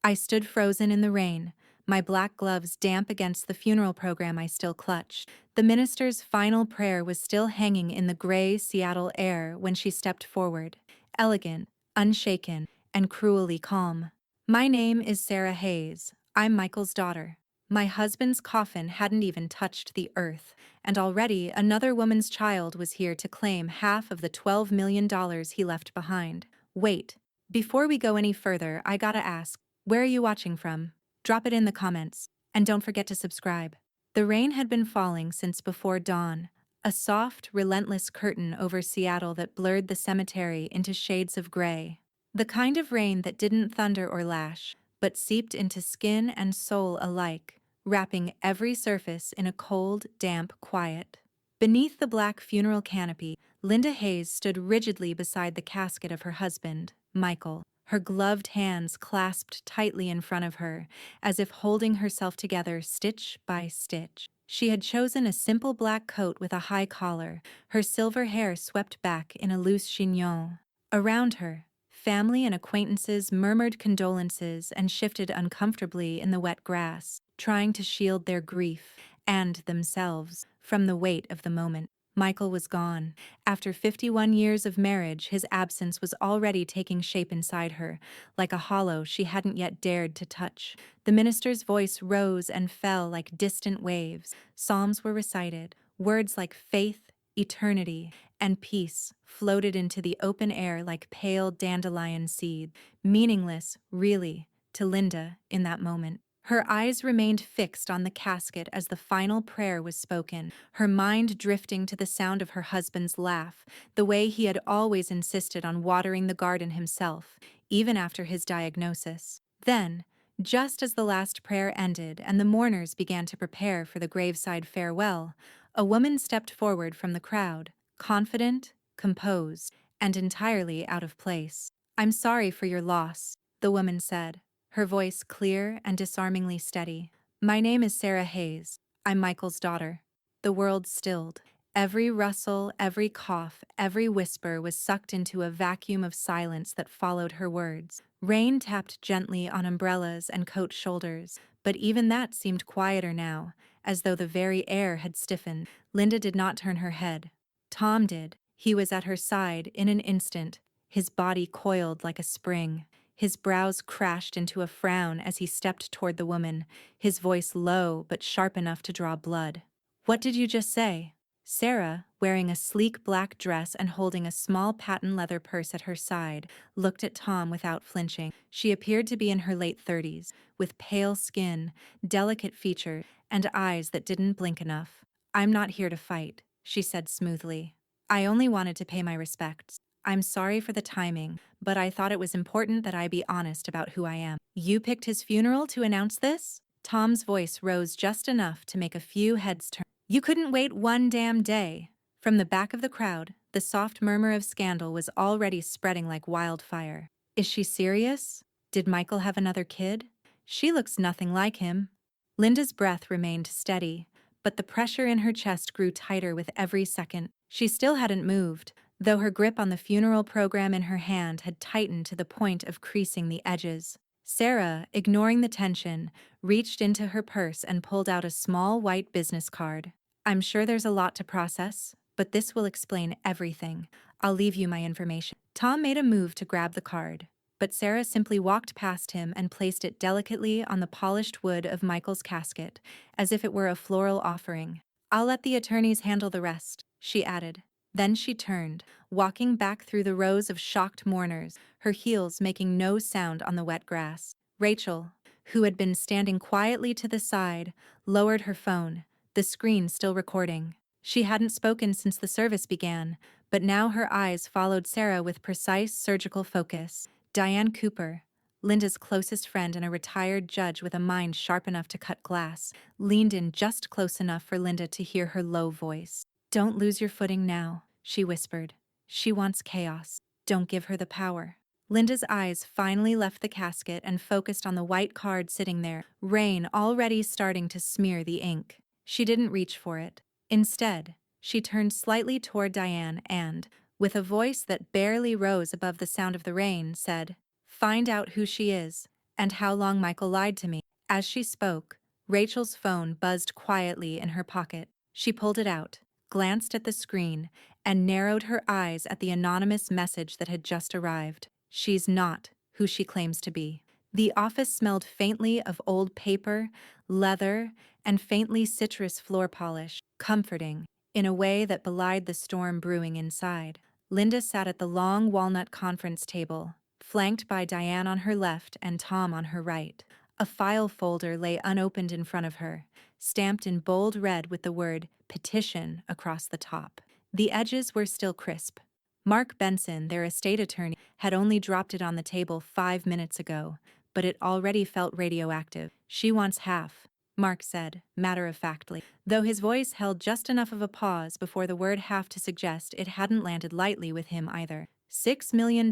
I stood frozen in the rain, my black gloves damp against the funeral program I still clutched. The minister's final prayer was still hanging in the gray Seattle air when she stepped forward, elegant, unshaken, and cruelly calm. My name is Sarah Hayes. I'm Michael's daughter. My husband's coffin hadn't even touched the earth, and already another woman's child was here to claim half of the $12 million he left behind. Wait, before we go any further, I gotta ask, where are you watching from? Drop it in the comments, and don't forget to subscribe. The rain had been falling since before dawn, a soft, relentless curtain over Seattle that blurred the cemetery into shades of gray. The kind of rain that didn't thunder or lash, but seeped into skin and soul alike, wrapping every surface in a cold, damp quiet. Beneath the black funeral canopy, Linda Hayes stood rigidly beside the casket of her husband, Michael, her gloved hands clasped tightly in front of her, as if holding herself together stitch by stitch. She had chosen a simple black coat with a high collar, her silver hair swept back in a loose chignon. Around her, family and acquaintances murmured condolences and shifted uncomfortably in the wet grass, trying to shield their grief and themselves from the weight of the moment. Michael was gone. After 51 years of marriage, his absence was already taking shape inside her, like a hollow she hadn't yet dared to touch. The minister's voice rose and fell like distant waves. Psalms were recited. Words like faith, eternity, and peace floated into the open air like pale dandelion seed, meaningless, really, to Linda in that moment. Her eyes remained fixed on the casket as the final prayer was spoken, her mind drifting to the sound of her husband's laugh, the way he had always insisted on watering the garden himself, even after his diagnosis. Then, just as the last prayer ended and the mourners began to prepare for the graveside farewell, a woman stepped forward from the crowd, confident, composed, and entirely out of place. "I'm sorry for your loss," the woman said, her voice clear and disarmingly steady. "My name is Sarah Hayes. I'm Michael's daughter." The world stilled. Every rustle, every cough, every whisper was sucked into a vacuum of silence that followed her words. Rain tapped gently on umbrellas and coat shoulders, but even that seemed quieter now, as though the very air had stiffened. Linda did not turn her head. Tom did. He was at her side in an instant, his body coiled like a spring. His brows crashed into a frown as he stepped toward the woman, his voice low but sharp enough to draw blood. "What did you just say?" Sarah, wearing a sleek black dress and holding a small patent leather purse at her side, looked at Tom without flinching. She appeared to be in her late 30s, with pale skin, delicate features, and eyes that didn't blink enough. "I'm not here to fight," she said smoothly. "I only wanted to pay my respects. I'm sorry for the timing, but I thought it was important that I be honest about who I am." "You picked his funeral to announce this?" Tom's voice rose just enough to make a few heads turn. "You couldn't wait one damn day." From the back of the crowd, the soft murmur of scandal was already spreading like wildfire. "Is she serious? Did Michael have another kid? She looks nothing like him." Linda's breath remained steady, but the pressure in her chest grew tighter with every second. She still hadn't moved, though her grip on the funeral program in her hand had tightened to the point of creasing the edges. Sarah, ignoring the tension, reached into her purse and pulled out a small white business card. "I'm sure there's a lot to process, but this will explain everything. I'll leave you my information." Tom made a move to grab the card, but Sarah simply walked past him and placed it delicately on the polished wood of Michael's casket, as if it were a floral offering. "I'll let the attorneys handle the rest," she added. Then she turned, walking back through the rows of shocked mourners, her heels making no sound on the wet grass. Rachel, who had been standing quietly to the side, lowered her phone, the screen still recording. She hadn't spoken since the service began, but now her eyes followed Sarah with precise surgical focus. Diane Cooper, Linda's closest friend and a retired judge with a mind sharp enough to cut glass, leaned in just close enough for Linda to hear her low voice. "Don't lose your footing now," she whispered. "She wants chaos. Don't give her the power." Linda's eyes finally left the casket and focused on the white card sitting there, rain already starting to smear the ink. She didn't reach for it. Instead, she turned slightly toward Diane and, with a voice that barely rose above the sound of the rain, said, "Find out who she is, And how long Michael lied to me. As she spoke, Rachel's phone buzzed quietly in her pocket. She pulled it out, glanced at the screen, and narrowed her eyes at the anonymous message that had just arrived. She's not who she claims to be. The office smelled faintly of old paper, leather, and faintly citrus floor polish, comforting, in a way that belied the storm brewing inside. Linda sat at the long walnut conference table, flanked by Diane on her left and Tom on her right. A file folder lay unopened in front of her, stamped in bold red with the word petition across the top. The edges were still crisp. Mark Benson, their estate attorney, had only dropped it on the table 5 minutes ago, but it already felt radioactive. She wants half, Mark said, matter-of-factly, though his voice held just enough of a pause before the word half to suggest it hadn't landed lightly with him either. $6 million,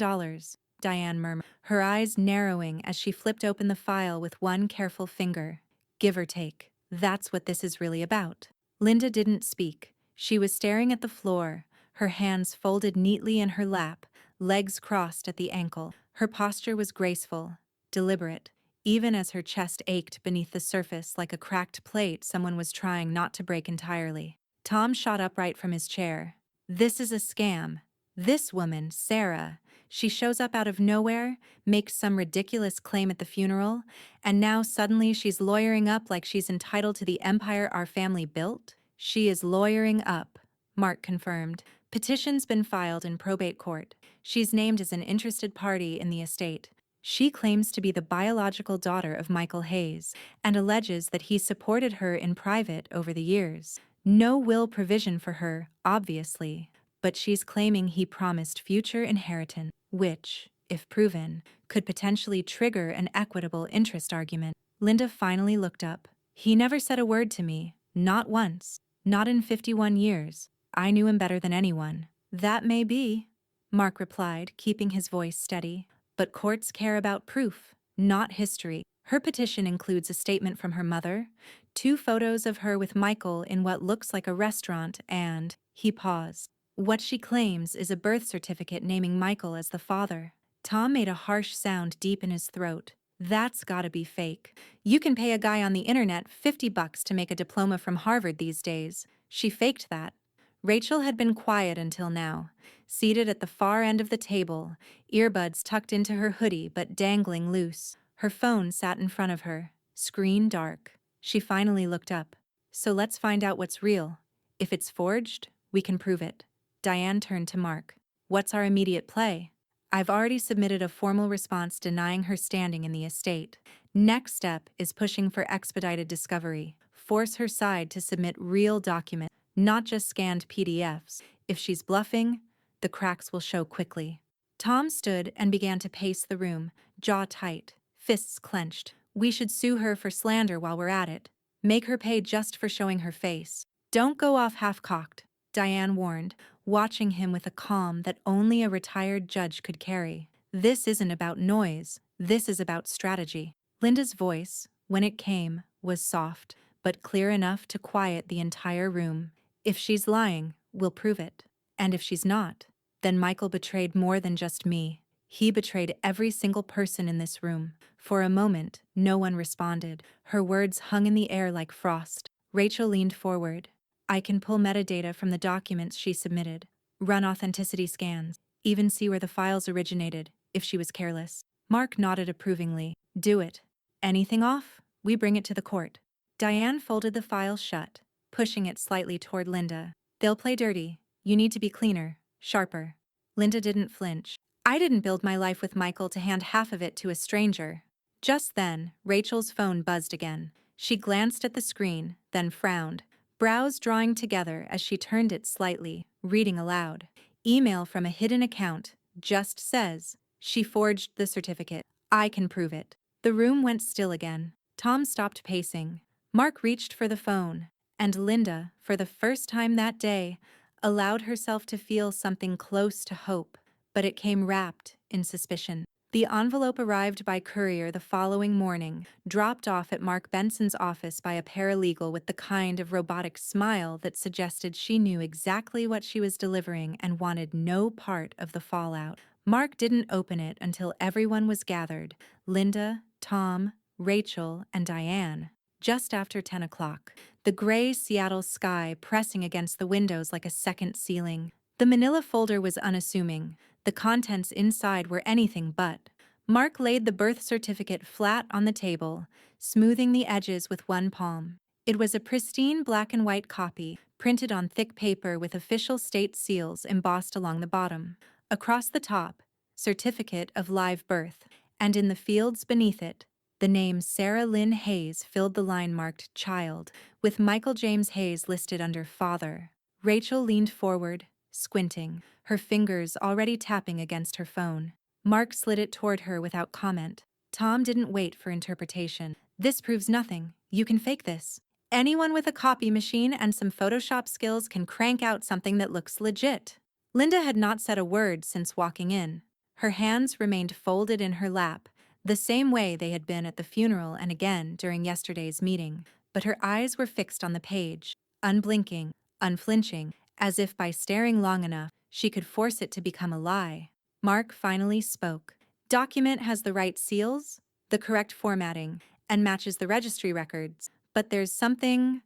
Diane murmured, her eyes narrowing as she flipped open the file with one careful finger. Give or take. That's what this is really about. Linda didn't speak. She was staring at the floor, her hands folded neatly in her lap, legs crossed at the ankle. Her posture was graceful, deliberate, even as her chest ached beneath the surface like a cracked plate someone was trying not to break entirely. Tom shot upright from his chair. This is a scam. This woman, Sarah, she shows up out of nowhere, makes some ridiculous claim at the funeral, and now suddenly she's lawyering up like she's entitled to the empire our family built? She is lawyering up, Mark confirmed. Petition's been filed in probate court. She's named as an interested party in the estate. She claims to be the biological daughter of Michael Hayes and alleges that he supported her in private over the years. No will provision for her, obviously, but she's claiming he promised future inheritance, which, if proven, could potentially trigger an equitable interest argument. Linda finally looked up. He never said a word to me, not once, not in 51 years. I knew him better than anyone. That may be, Mark replied, keeping his voice steady. But courts care about proof, not history. Her petition includes a statement from her mother, 2 photos of her with Michael in what looks like a restaurant, and, he paused. What she claims is a birth certificate naming Michael as the father. Tom made a harsh sound deep in his throat. That's gotta be fake. You can pay a guy on the internet $50 to make a diploma from Harvard these days. She faked that. Rachel had been quiet until now, seated at the far end of the table, earbuds tucked into her hoodie but dangling loose. Her phone sat in front of her, screen dark. She finally looked up. So let's find out what's real. If it's forged, we can prove it. Diane turned to Mark. What's our immediate play? I've already submitted a formal response denying her standing in the estate. Next step is pushing for expedited discovery. Force her side to submit real documents, not just scanned PDFs. If she's bluffing, the cracks will show quickly. Tom stood and began to pace the room, jaw tight, fists clenched. We should sue her for slander while we're at it. Make her pay just for showing her face. Don't go off half-cocked, Diane warned, watching him with a calm that only a retired judge could carry. This isn't about noise. This is about strategy. Linda's voice, when it came, was soft, but clear enough to quiet the entire room. If she's lying, we'll prove it. And if she's not, then Michael betrayed more than just me. He betrayed every single person in this room. For a moment, no one responded. Her words hung in the air like frost. Rachel leaned forward. I can pull metadata from the documents she submitted, run authenticity scans, even see where the files originated, if she was careless. Mark nodded approvingly. Do it. Anything off? We bring it to the court. Diane folded the file shut, pushing it slightly toward Linda. They'll play dirty. You need to be cleaner, sharper. Linda didn't flinch. I didn't build my life with Michael to hand half of it to a stranger. Just then, Rachel's phone buzzed again. She glanced at the screen, then frowned, brows drawing together as she turned it slightly, reading aloud. Email from a hidden account. Just says, she forged the certificate. I can prove it. The room went still again. Tom stopped pacing. Mark reached for the phone, and Linda, for the first time that day, allowed herself to feel something close to hope, but it came wrapped in suspicion. The envelope arrived by courier the following morning, dropped off at Mark Benson's office by a paralegal with the kind of robotic smile that suggested she knew exactly what she was delivering and wanted no part of the fallout. Mark didn't open it until everyone was gathered. Linda, Tom, Rachel, and Diane. Just after 10 o'clock, the gray Seattle sky pressing against the windows like a second ceiling. The manila folder was unassuming. The contents inside were anything but. Mark laid the birth certificate flat on the table, smoothing the edges with one palm. It was a pristine black and white copy, printed on thick paper with official state seals embossed along the bottom. Across the top, certificate of live birth, and in the fields beneath it, the name Sarah Lynn Hayes filled the line marked child, with Michael James Hayes listed under father. Rachel leaned forward, squinting, her fingers already tapping against her phone. Mark slid it toward her without comment. Tom didn't wait for interpretation. This proves nothing. You can fake this. Anyone with a copy machine and some Photoshop skills can crank out something that looks legit. Linda had not said a word since walking in. Her hands remained folded in her lap, the same way they had been at the funeral and again during yesterday's meeting, but her eyes were fixed on the page, unblinking, unflinching, as if by staring long enough, she could force it to become a lie. Mark finally spoke. Document has the right seals, the correct formatting, and matches the registry records, but there's something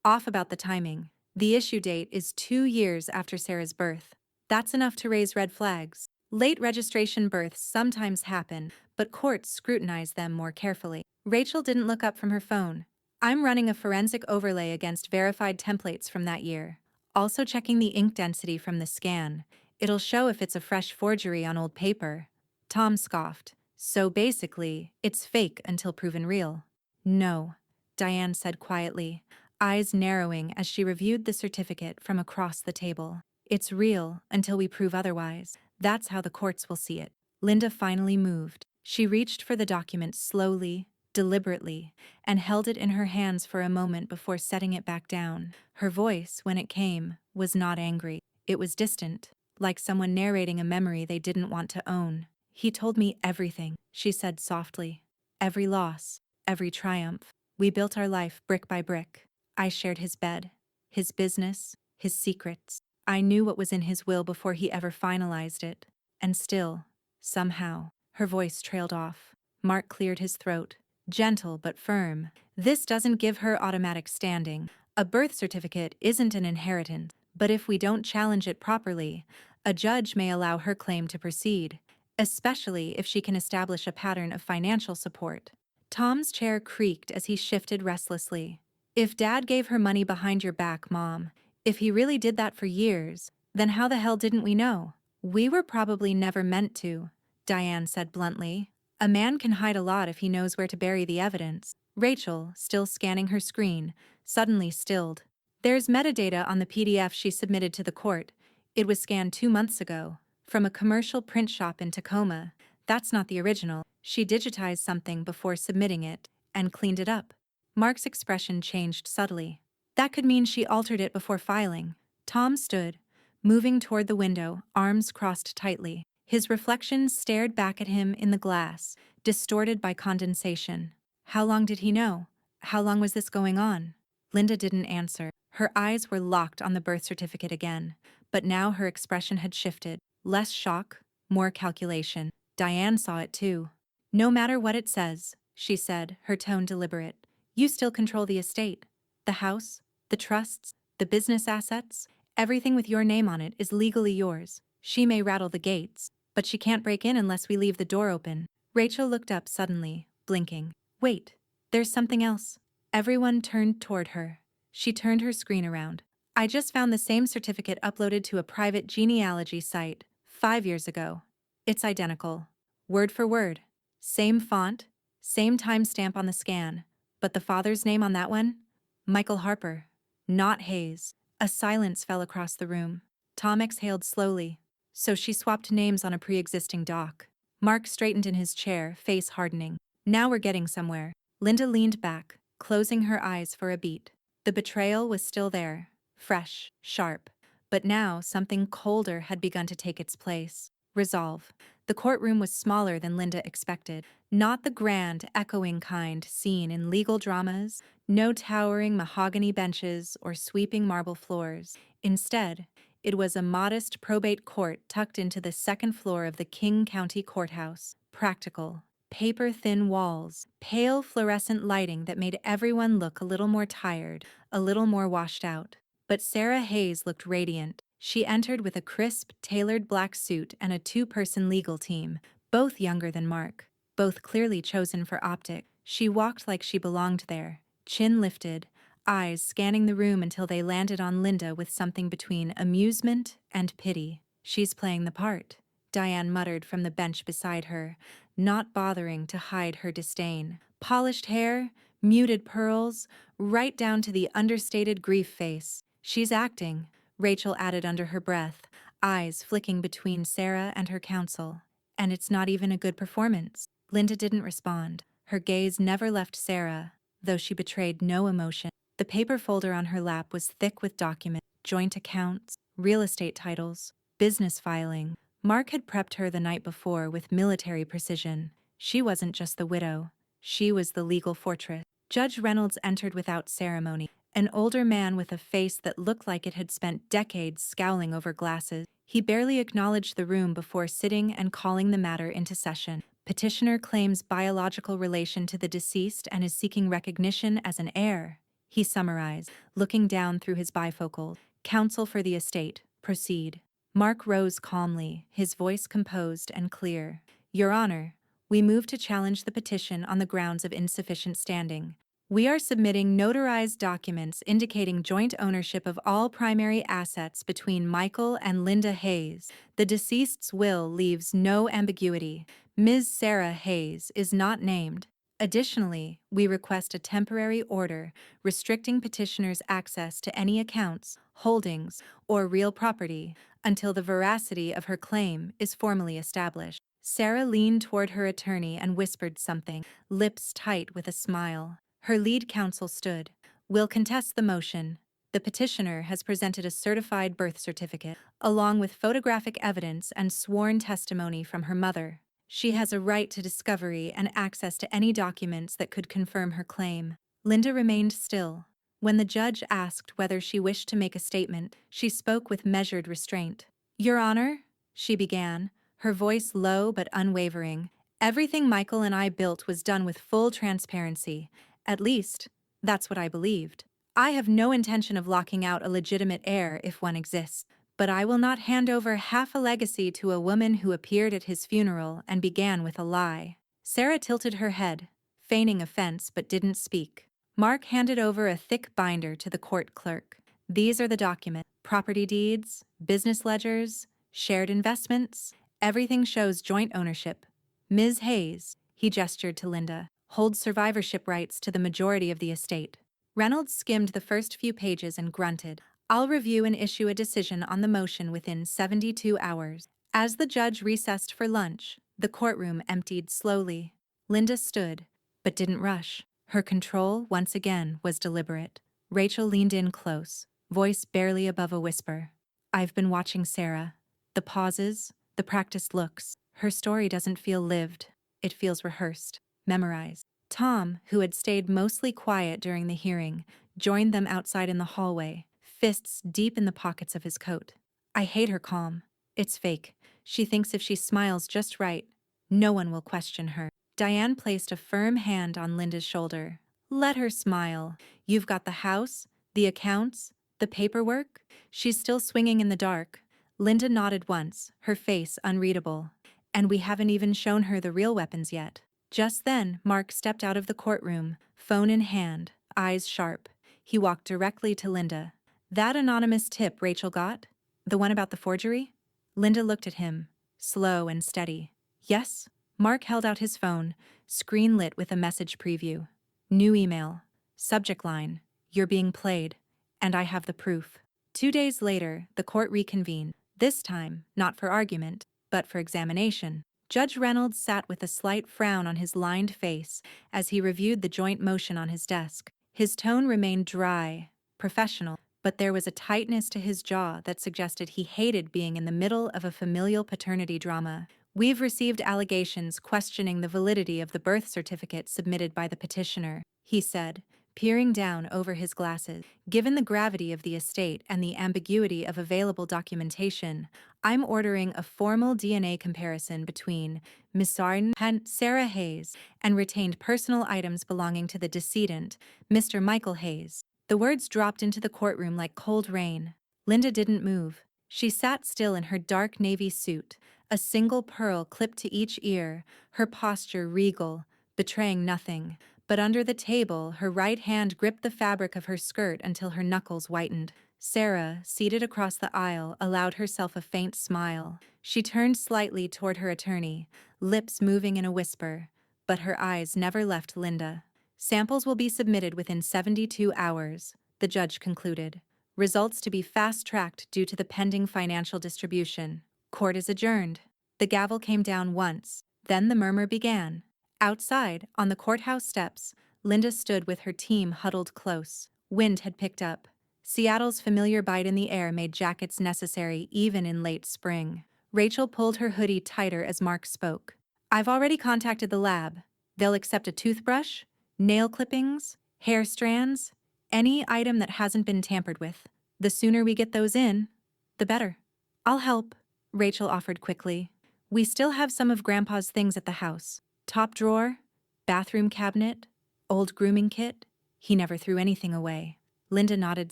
off about the timing. The issue date is 2 years after Sarah's birth. That's enough to raise red flags. Late registration births sometimes happen, but courts scrutinize them more carefully. Rachel didn't look up from her phone. I'm running a forensic overlay against verified templates from that year. Also checking the ink density from the scan. It'll show if it's a fresh forgery on old paper. Tom scoffed. So basically, it's fake until proven real. No, Diane said quietly, eyes narrowing as she reviewed the certificate from across the table. It's real until we prove otherwise. That's how the courts will see it. Linda finally moved. She reached for the document slowly, deliberately, and held it in her hands for a moment before setting it back down. Her voice, when it came, was not angry. It was distant, like someone narrating a memory they didn't want to own. He told me everything, she said softly. Every loss, every triumph. We built our life brick by brick. I shared his bed, his business, his secrets. I knew what was in his will before he ever finalized it. And still, somehow, her voice trailed off. Mark cleared his throat, gentle but firm. This doesn't give her automatic standing. A birth certificate isn't an inheritance, but if we don't challenge it properly, a judge may allow her claim to proceed, especially if she can establish a pattern of financial support. Tom's chair creaked as he shifted restlessly. If Dad gave her money behind your back, Mom, if he really did that for years, then how the hell didn't we know? We were probably never meant to, Diane said bluntly. A man can hide a lot if he knows where to bury the evidence. Rachel, still scanning her screen, suddenly stilled. There's metadata on the PDF she submitted to the court. It was scanned 2 months ago, from a commercial print shop in Tacoma. That's not the original. She digitized something before submitting it, and cleaned it up. Mark's expression changed subtly. That could mean she altered it before filing. Tom stood, moving toward the window, arms crossed tightly. His reflection stared back at him in the glass, distorted by condensation. How long did he know? How long was this going on? Linda didn't answer. Her eyes were locked on the birth certificate again, but now her expression had shifted. Less shock, more calculation. Diane saw it too. No matter what it says, she said, her tone deliberate, you still control the estate. The house, the trusts, the business assets, everything with your name on it is legally yours. She may rattle the gates, but she can't break in unless we leave the door open. Rachel looked up suddenly, blinking. Wait, there's something else. Everyone turned toward her. She turned her screen around. I just found the same certificate uploaded to a private genealogy site 5 years ago. It's identical. Word for word. Same font, same timestamp on the scan. But the father's name on that one? Michael Harper. Not Hayes. A silence fell across the room. Tom exhaled slowly. So she swapped names on a pre-existing doc. Mark straightened in his chair, face hardening. Now we're getting somewhere. Linda leaned back, closing her eyes for a beat. The betrayal was still there, fresh, sharp. But now something colder had begun to take its place. Resolve. The courtroom was smaller than Linda expected. Not the grand, echoing kind seen in legal dramas, no towering mahogany benches or sweeping marble floors. Instead, it was a modest probate court tucked into the second floor of the King County Courthouse. Practical, paper-thin walls, pale fluorescent lighting that made everyone look a little more tired, a little more washed out. But Sarah Hayes looked radiant. She entered with a crisp, tailored black suit and a two-person legal team, both younger than Mark, both clearly chosen for optics. She walked like she belonged there, chin lifted, eyes scanning the room until they landed on Linda with something between amusement and pity. "She's playing the part," Diane muttered from the bench beside her, not bothering to hide her disdain. Polished hair, muted pearls, right down to the understated grief face. "She's acting," Rachel added under her breath, eyes flicking between Sarah and her counsel. "And it's not even a good performance." Linda didn't respond. Her gaze never left Sarah, though she betrayed no emotion. The paper folder on her lap was thick with documents, joint accounts, real estate titles, business filing. Mark had prepped her the night before with military precision. She wasn't just the widow. She was the legal fortress. Judge Reynolds entered without ceremony, an older man with a face that looked like it had spent decades scowling over glasses. He barely acknowledged the room before sitting and calling the matter into session. "Petitioner claims biological relation to the deceased and is seeking recognition as an heir," he summarized, looking down through his bifocals. "Counsel for the estate, proceed." Mark rose calmly, his voice composed and clear. "Your Honor, we move to challenge the petition on the grounds of insufficient standing. We are submitting notarized documents indicating joint ownership of all primary assets between Michael and Linda Hayes. The deceased's will leaves no ambiguity. Ms. Sarah Hayes is not named. Additionally, we request a temporary order restricting petitioner's access to any accounts, holdings, or real property until the veracity of her claim is formally established." Sarah leaned toward her attorney and whispered something, lips tight with a smile. Her lead counsel stood. "We'll contest the motion. The petitioner has presented a certified birth certificate, along with photographic evidence and sworn testimony from her mother. She has a right to discovery and access to any documents that could confirm her claim." Linda remained still. When the judge asked whether she wished to make a statement, she spoke with measured restraint. "Your Honor," she began, her voice low but unwavering, "everything Michael and I built was done with full transparency. At least, that's what I believed. I have no intention of locking out a legitimate heir if one exists. But I will not hand over half a legacy to a woman who appeared at his funeral and began with a lie." Sarah tilted her head, feigning offense but didn't speak. Mark handed over a thick binder to the court clerk. "These are the documents: property deeds, business ledgers, shared investments. Everything shows joint ownership. Ms. Hayes," he gestured to Linda, "holds survivorship rights to the majority of the estate." Reynolds skimmed the first few pages and grunted. "I'll review and issue a decision on the motion within 72 hours. As the judge recessed for lunch, the courtroom emptied slowly. Linda stood, but didn't rush. Her control, once again, was deliberate. Rachel leaned in close, voice barely above a whisper. "I've been watching Sarah. The pauses, the practiced looks. Her story doesn't feel lived. It feels rehearsed, memorized." Tom, who had stayed mostly quiet during the hearing, joined them outside in the hallway, fists deep in the pockets of his coat. "I hate her calm. It's fake. She thinks if she smiles just right, no one will question her." Diane placed a firm hand on Linda's shoulder. "Let her smile. You've got the house, the accounts, the paperwork." She's still swinging in the dark. Linda nodded once, her face unreadable. "And we haven't even shown her the real weapons yet." Just then, Mark stepped out of the courtroom, phone in hand, eyes sharp. He walked directly to Linda. "That anonymous tip Rachel got? The one about the forgery?" Linda looked at him, slow and steady. "Yes." Mark held out his phone, screen lit with a message preview. New email. Subject line: "You're being played. And I have the proof." 2 days later, the court reconvened. This time, not for argument, but for examination. Judge Reynolds sat with a slight frown on his lined face as he reviewed the joint motion on his desk. His tone remained dry, professional, but there was a tightness to his jaw that suggested he hated being in the middle of a familial paternity drama. "We've received allegations questioning the validity of the birth certificate submitted by the petitioner," he said, peering down over his glasses. "Given the gravity of the estate and the ambiguity of available documentation, I'm ordering a formal DNA comparison between Miss Sarah Hayes and retained personal items belonging to the decedent, Mr. Michael Hayes. The words dropped into the courtroom like cold rain. Linda didn't move. She sat still in her dark navy suit, a single pearl clipped to each ear, her posture regal, betraying nothing. But under the table, her right hand gripped the fabric of her skirt until her knuckles whitened. Sarah, seated across the aisle, allowed herself a faint smile. She turned slightly toward her attorney, lips moving in a whisper, but her eyes never left Linda. Samples will be submitted within 72 hours, the judge concluded. Results to be fast-tracked due to the pending financial distribution. Court is adjourned. The gavel came down once, then the murmur began. Outside, on the courthouse steps, Linda stood with her team huddled close. Wind had picked up. Seattle's familiar bite in the air made jackets necessary even in late spring. Rachel pulled her hoodie tighter as Mark spoke. I've already contacted the lab. They'll accept a toothbrush, nail clippings, hair strands, any item that hasn't been tampered with. The sooner we get those in, the better. I'll help, Rachel offered quickly. We still have some of Grandpa's things at the house. Top drawer, bathroom cabinet, old grooming kit. He never threw anything away. Linda nodded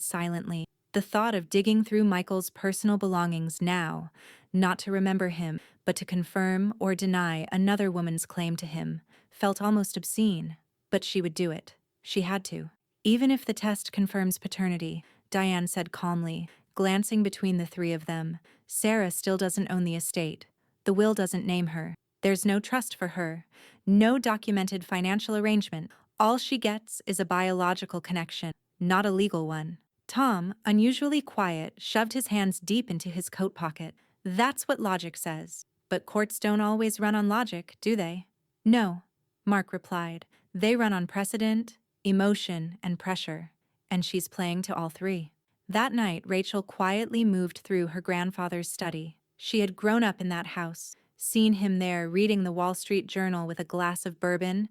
silently. The thought of digging through Michael's personal belongings now, not to remember him, but to confirm or deny another woman's claim to him, felt almost obscene. But she would do it. She had to. Even if the test confirms paternity, Diane said calmly, glancing between the three of them, Sarah still doesn't own the estate. The will doesn't name her. There's no trust for her. No documented financial arrangement. All she gets is a biological connection, not a legal one. Tom, unusually quiet, shoved his hands deep into his coat pocket. That's what logic says. But courts don't always run on logic, do they? No, Mark replied. They run on precedent, emotion, and pressure. And she's playing to all three. That night, Rachel quietly moved through her grandfather's study. She had grown up in that house, seen him there reading the Wall Street Journal with a glass of bourbon,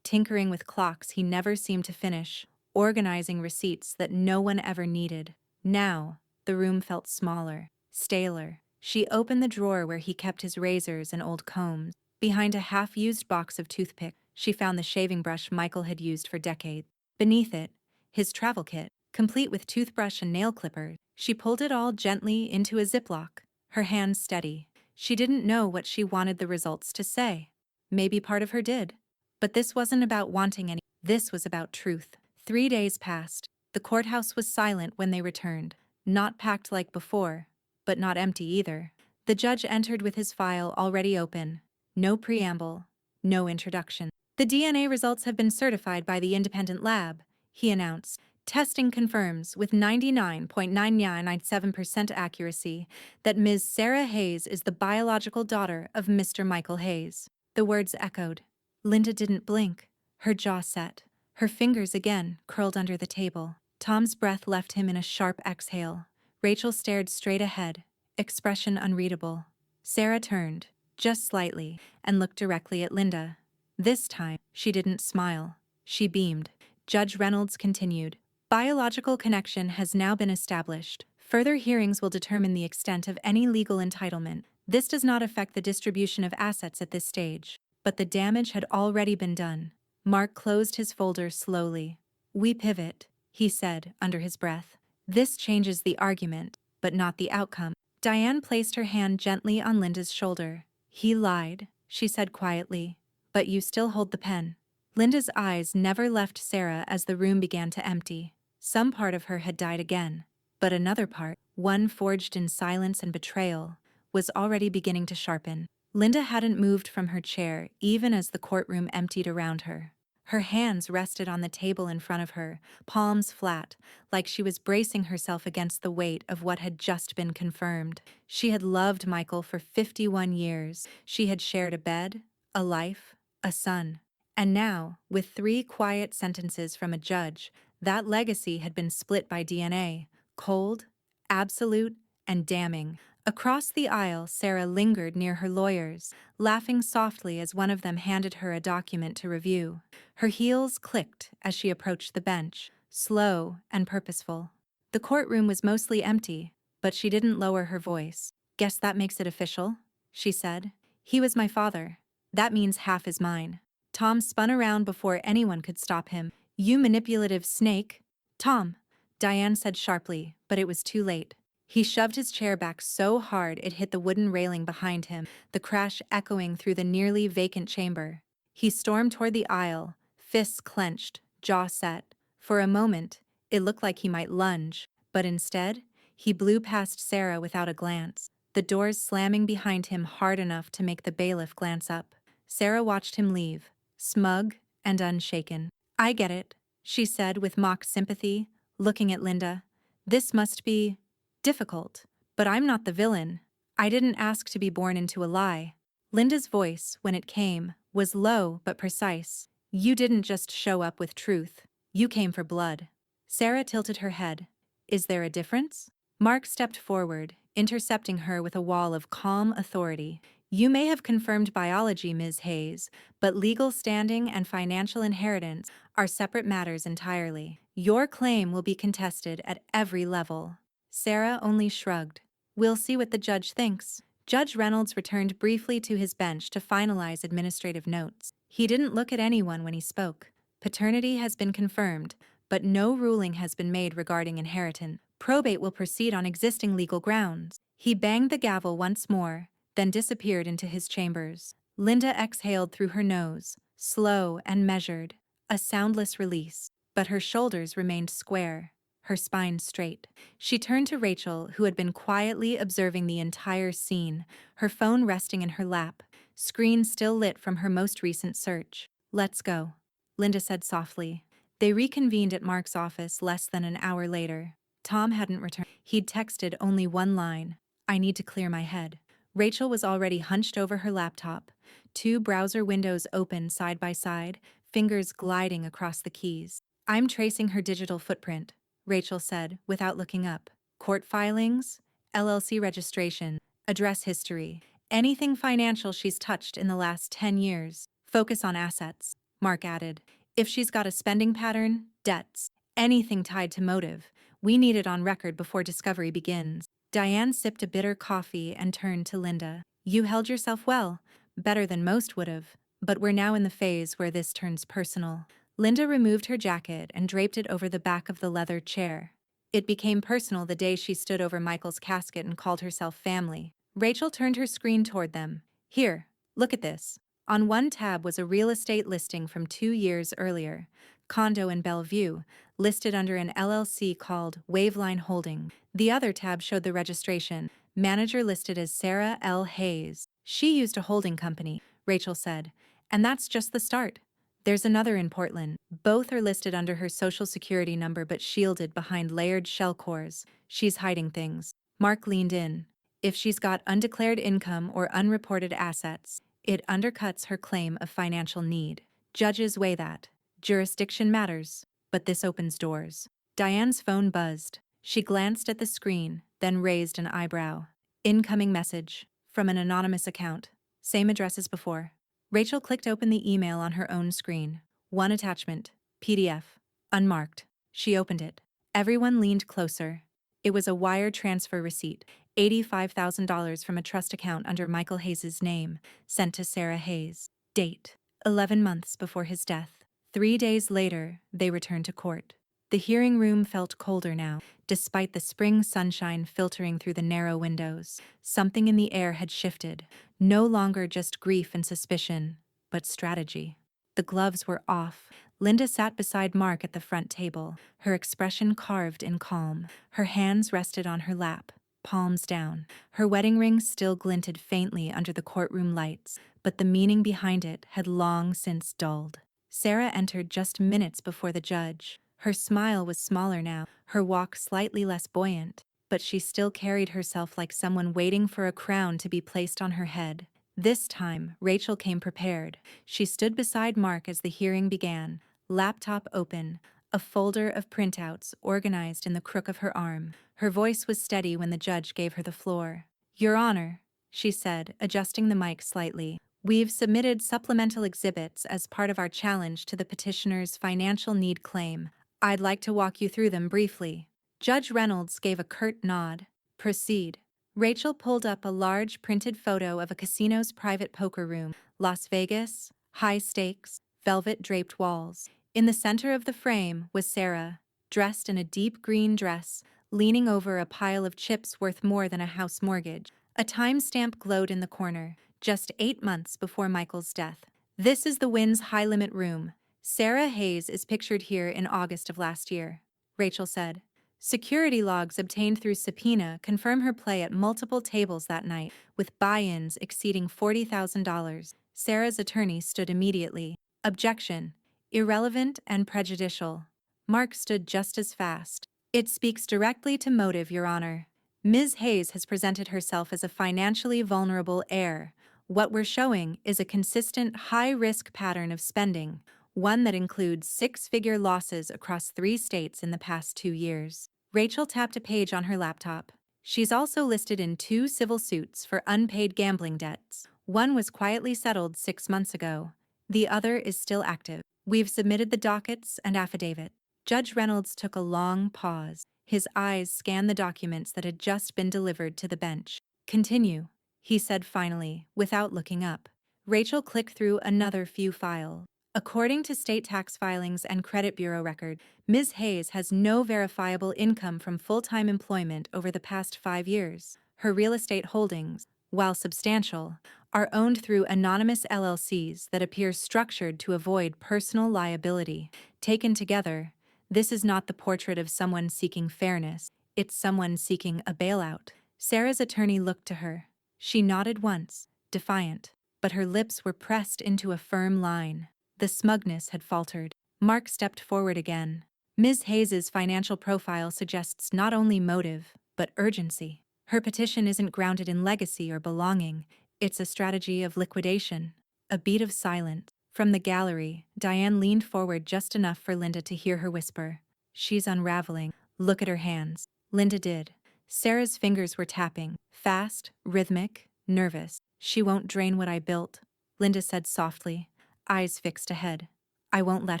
tinkering with clocks he never seemed to finish, organizing receipts that no one ever needed. Now, the room felt smaller, staler. She opened the drawer where he kept his razors and old combs. Behind a half-used box of toothpicks, she found the shaving brush Michael had used for decades. Beneath it, his travel kit, complete with toothbrush and nail clippers. She pulled it all gently into a Ziploc, her hands steady. She didn't know what she wanted the results to say. Maybe part of her did. But this wasn't about wanting any. This was about truth. 3 days passed. The courthouse was silent when they returned. Not packed like before, but not empty either. The judge entered with his file already open. No preamble, no introduction. The DNA results have been certified by the independent lab, he announced. Testing confirms, with 99.9997% accuracy, that Ms. Sarah Hayes is the biological daughter of Mr. Michael Hayes. The words echoed. Linda didn't blink. Her jaw set. Her fingers again curled under the table. Tom's breath left him in a sharp exhale. Rachel stared straight ahead, expression unreadable. Sarah turned, just slightly, and looked directly at Linda. This time, she didn't smile. She beamed. Judge Reynolds continued. Biological connection has now been established. Further hearings will determine the extent of any legal entitlement. This does not affect the distribution of assets at this stage, but the damage had already been done. Mark closed his folder slowly. We pivot, he said under his breath. This changes the argument, but not the outcome. Diane placed her hand gently on Linda's shoulder. He lied, she said quietly, but you still hold the pen. Linda's eyes never left Sarah as the room began to empty. Some part of her had died again, but another part, one forged in silence and betrayal, was already beginning to sharpen. Linda hadn't moved from her chair even as the courtroom emptied around her. Her hands rested on the table in front of her, palms flat, like she was bracing herself against the weight of what had just been confirmed. She had loved Michael for 51 years. She had shared a bed, a life, a son. And now, with 3 quiet sentences from a judge, that legacy had been split by DNA, cold, absolute, and damning. Across the aisle, Sarah lingered near her lawyers, laughing softly as one of them handed her a document to review. Her heels clicked as she approached the bench, slow and purposeful. The courtroom was mostly empty, but she didn't lower her voice. Guess that makes it official, she said. He was my father. That means half is mine. Tom spun around before anyone could stop him. You manipulative snake. Tom, Diane said sharply, but it was too late. He shoved his chair back so hard it hit the wooden railing behind him, the crash echoing through the nearly vacant chamber. He stormed toward the aisle, fists clenched, jaw set. For a moment, it looked like he might lunge, but instead, he blew past Sarah without a glance, the doors slamming behind him hard enough to make the bailiff glance up. Sarah watched him leave, smug and unshaken. I get it, she said with mock sympathy, looking at Linda. This must be difficult, but I'm not the villain. I didn't ask to be born into a lie. Linda's voice, when it came, was low but precise. You didn't just show up with truth. You came for blood. Sarah tilted her head. Is there a difference? Mark stepped forward, intercepting her with a wall of calm authority. You may have confirmed biology, Ms. Hayes, but legal standing and financial inheritance are separate matters entirely. Your claim will be contested at every level. Sarah only shrugged. We'll see what the judge thinks. Judge Reynolds returned briefly to his bench to finalize administrative notes. He didn't look at anyone when he spoke. Paternity has been confirmed, but no ruling has been made regarding inheritance. Probate will proceed on existing legal grounds. He banged the gavel once more, then disappeared into his chambers. Linda exhaled through her nose, slow and measured, a soundless release, but her shoulders remained square, her spine straight. She turned to Rachel, who had been quietly observing the entire scene, her phone resting in her lap, screen still lit from her most recent search. Let's go, Linda said softly. They reconvened at Mark's office less than an hour later. Tom hadn't returned. He'd texted only one line, I need to clear my head. Rachel was already hunched over her laptop, two browser windows open side by side, fingers gliding across the keys. I'm tracing her digital footprint, Rachel said, without looking up. Court filings, LLC registration, address history, anything financial she's touched in the last 10 years. Focus on assets, Mark added. If she's got a spending pattern, debts, anything tied to motive, we need it on record before discovery begins. Diane sipped a bitter coffee and turned to Linda. You held yourself well, better than most would have, but we're now in the phase where this turns personal. Linda removed her jacket and draped it over the back of the leather chair. It became personal the day she stood over Michael's casket and called herself family. Rachel turned her screen toward them. Here, look at this. On one tab was a real estate listing from 2 years earlier, condo in Bellevue, listed under an LLC called Waveline Holding. The other tab showed the registration, manager listed as Sarah L. Hayes. She used a holding company, Rachel said, and that's just the start. There's another in Portland. Both are listed under her social security number but shielded behind layered shell cores. She's hiding things. Mark leaned in. If she's got undeclared income or unreported assets, it undercuts her claim of financial need. Judges weigh that. Jurisdiction matters, but this opens doors. Diane's phone buzzed. She glanced at the screen, then raised an eyebrow. Incoming message. From an anonymous account. Same address as before. Rachel clicked open the email on her own screen. One attachment. PDF. Unmarked. She opened it. Everyone leaned closer. It was a wire transfer receipt. $85,000 from a trust account under Michael Hayes' name, sent to Sarah Hayes. Date: 11 months before his death. 3 days later, they returned to court. The hearing room felt colder now, despite the spring sunshine filtering through the narrow windows. Something in the air had shifted, no longer just grief and suspicion, but strategy. The gloves were off. Linda sat beside Mark at the front table, her expression carved in calm. Her hands rested on her lap, palms down. Her wedding ring still glinted faintly under the courtroom lights, but the meaning behind it had long since dulled. Sarah entered just minutes before the judge. Her smile was smaller now, her walk slightly less buoyant, but she still carried herself like someone waiting for a crown to be placed on her head. This time, Rachel came prepared. She stood beside Mark as the hearing began, laptop open, a folder of printouts organized in the crook of her arm. Her voice was steady when the judge gave her the floor. Your Honor, she said, adjusting the mic slightly, we've submitted supplemental exhibits as part of our challenge to the petitioner's financial need claim. I'd like to walk you through them briefly. Judge Reynolds gave a curt nod. Proceed. Rachel pulled up a large printed photo of a casino's private poker room. Las Vegas, high stakes, velvet draped walls. In the center of the frame was Sarah, dressed in a deep green dress, leaning over a pile of chips worth more than a house mortgage. A timestamp glowed in the corner, just 8 months before Michael's death. This is the Wynn's high-limit room. Sarah Hayes is pictured here in August of last year, Rachel said. Security logs obtained through subpoena confirm her play at multiple tables that night, with buy-ins exceeding $40,000. Sarah's attorney stood immediately. Objection. Irrelevant and prejudicial. Mark stood just as fast. It speaks directly to motive, Your Honor. Ms. Hayes has presented herself as a financially vulnerable heir. What we're showing is a consistent high-risk pattern of spending, one that includes 6-figure losses across 3 states in the past 2 years. Rachel tapped a page on her laptop. She's also listed in 2 civil suits for unpaid gambling debts. One was quietly settled 6 months ago. The other is still active. We've submitted the dockets and affidavit. Judge Reynolds took a long pause. His eyes scanned the documents that had just been delivered to the bench. Continue, he said finally, without looking up. Rachel clicked through another few files. According to state tax filings and credit bureau record, Ms. Hayes has no verifiable income from full-time employment over the past 5 years. Her real estate holdings, while substantial, are owned through anonymous LLCs that appear structured to avoid personal liability. Taken together, this is not the portrait of someone seeking fairness, it's someone seeking a bailout. Sarah's attorney looked to her. She nodded once, defiant, but her lips were pressed into a firm line. The smugness had faltered. Mark stepped forward again. Ms. Hayes's financial profile suggests not only motive, but urgency. Her petition isn't grounded in legacy or belonging, it's a strategy of liquidation. A beat of silence. From the gallery, Diane leaned forward just enough for Linda to hear her whisper. She's unraveling. Look at her hands. Linda did. Sarah's fingers were tapping. Fast, rhythmic, nervous. She won't drain what I built, Linda said softly, eyes fixed ahead. I won't let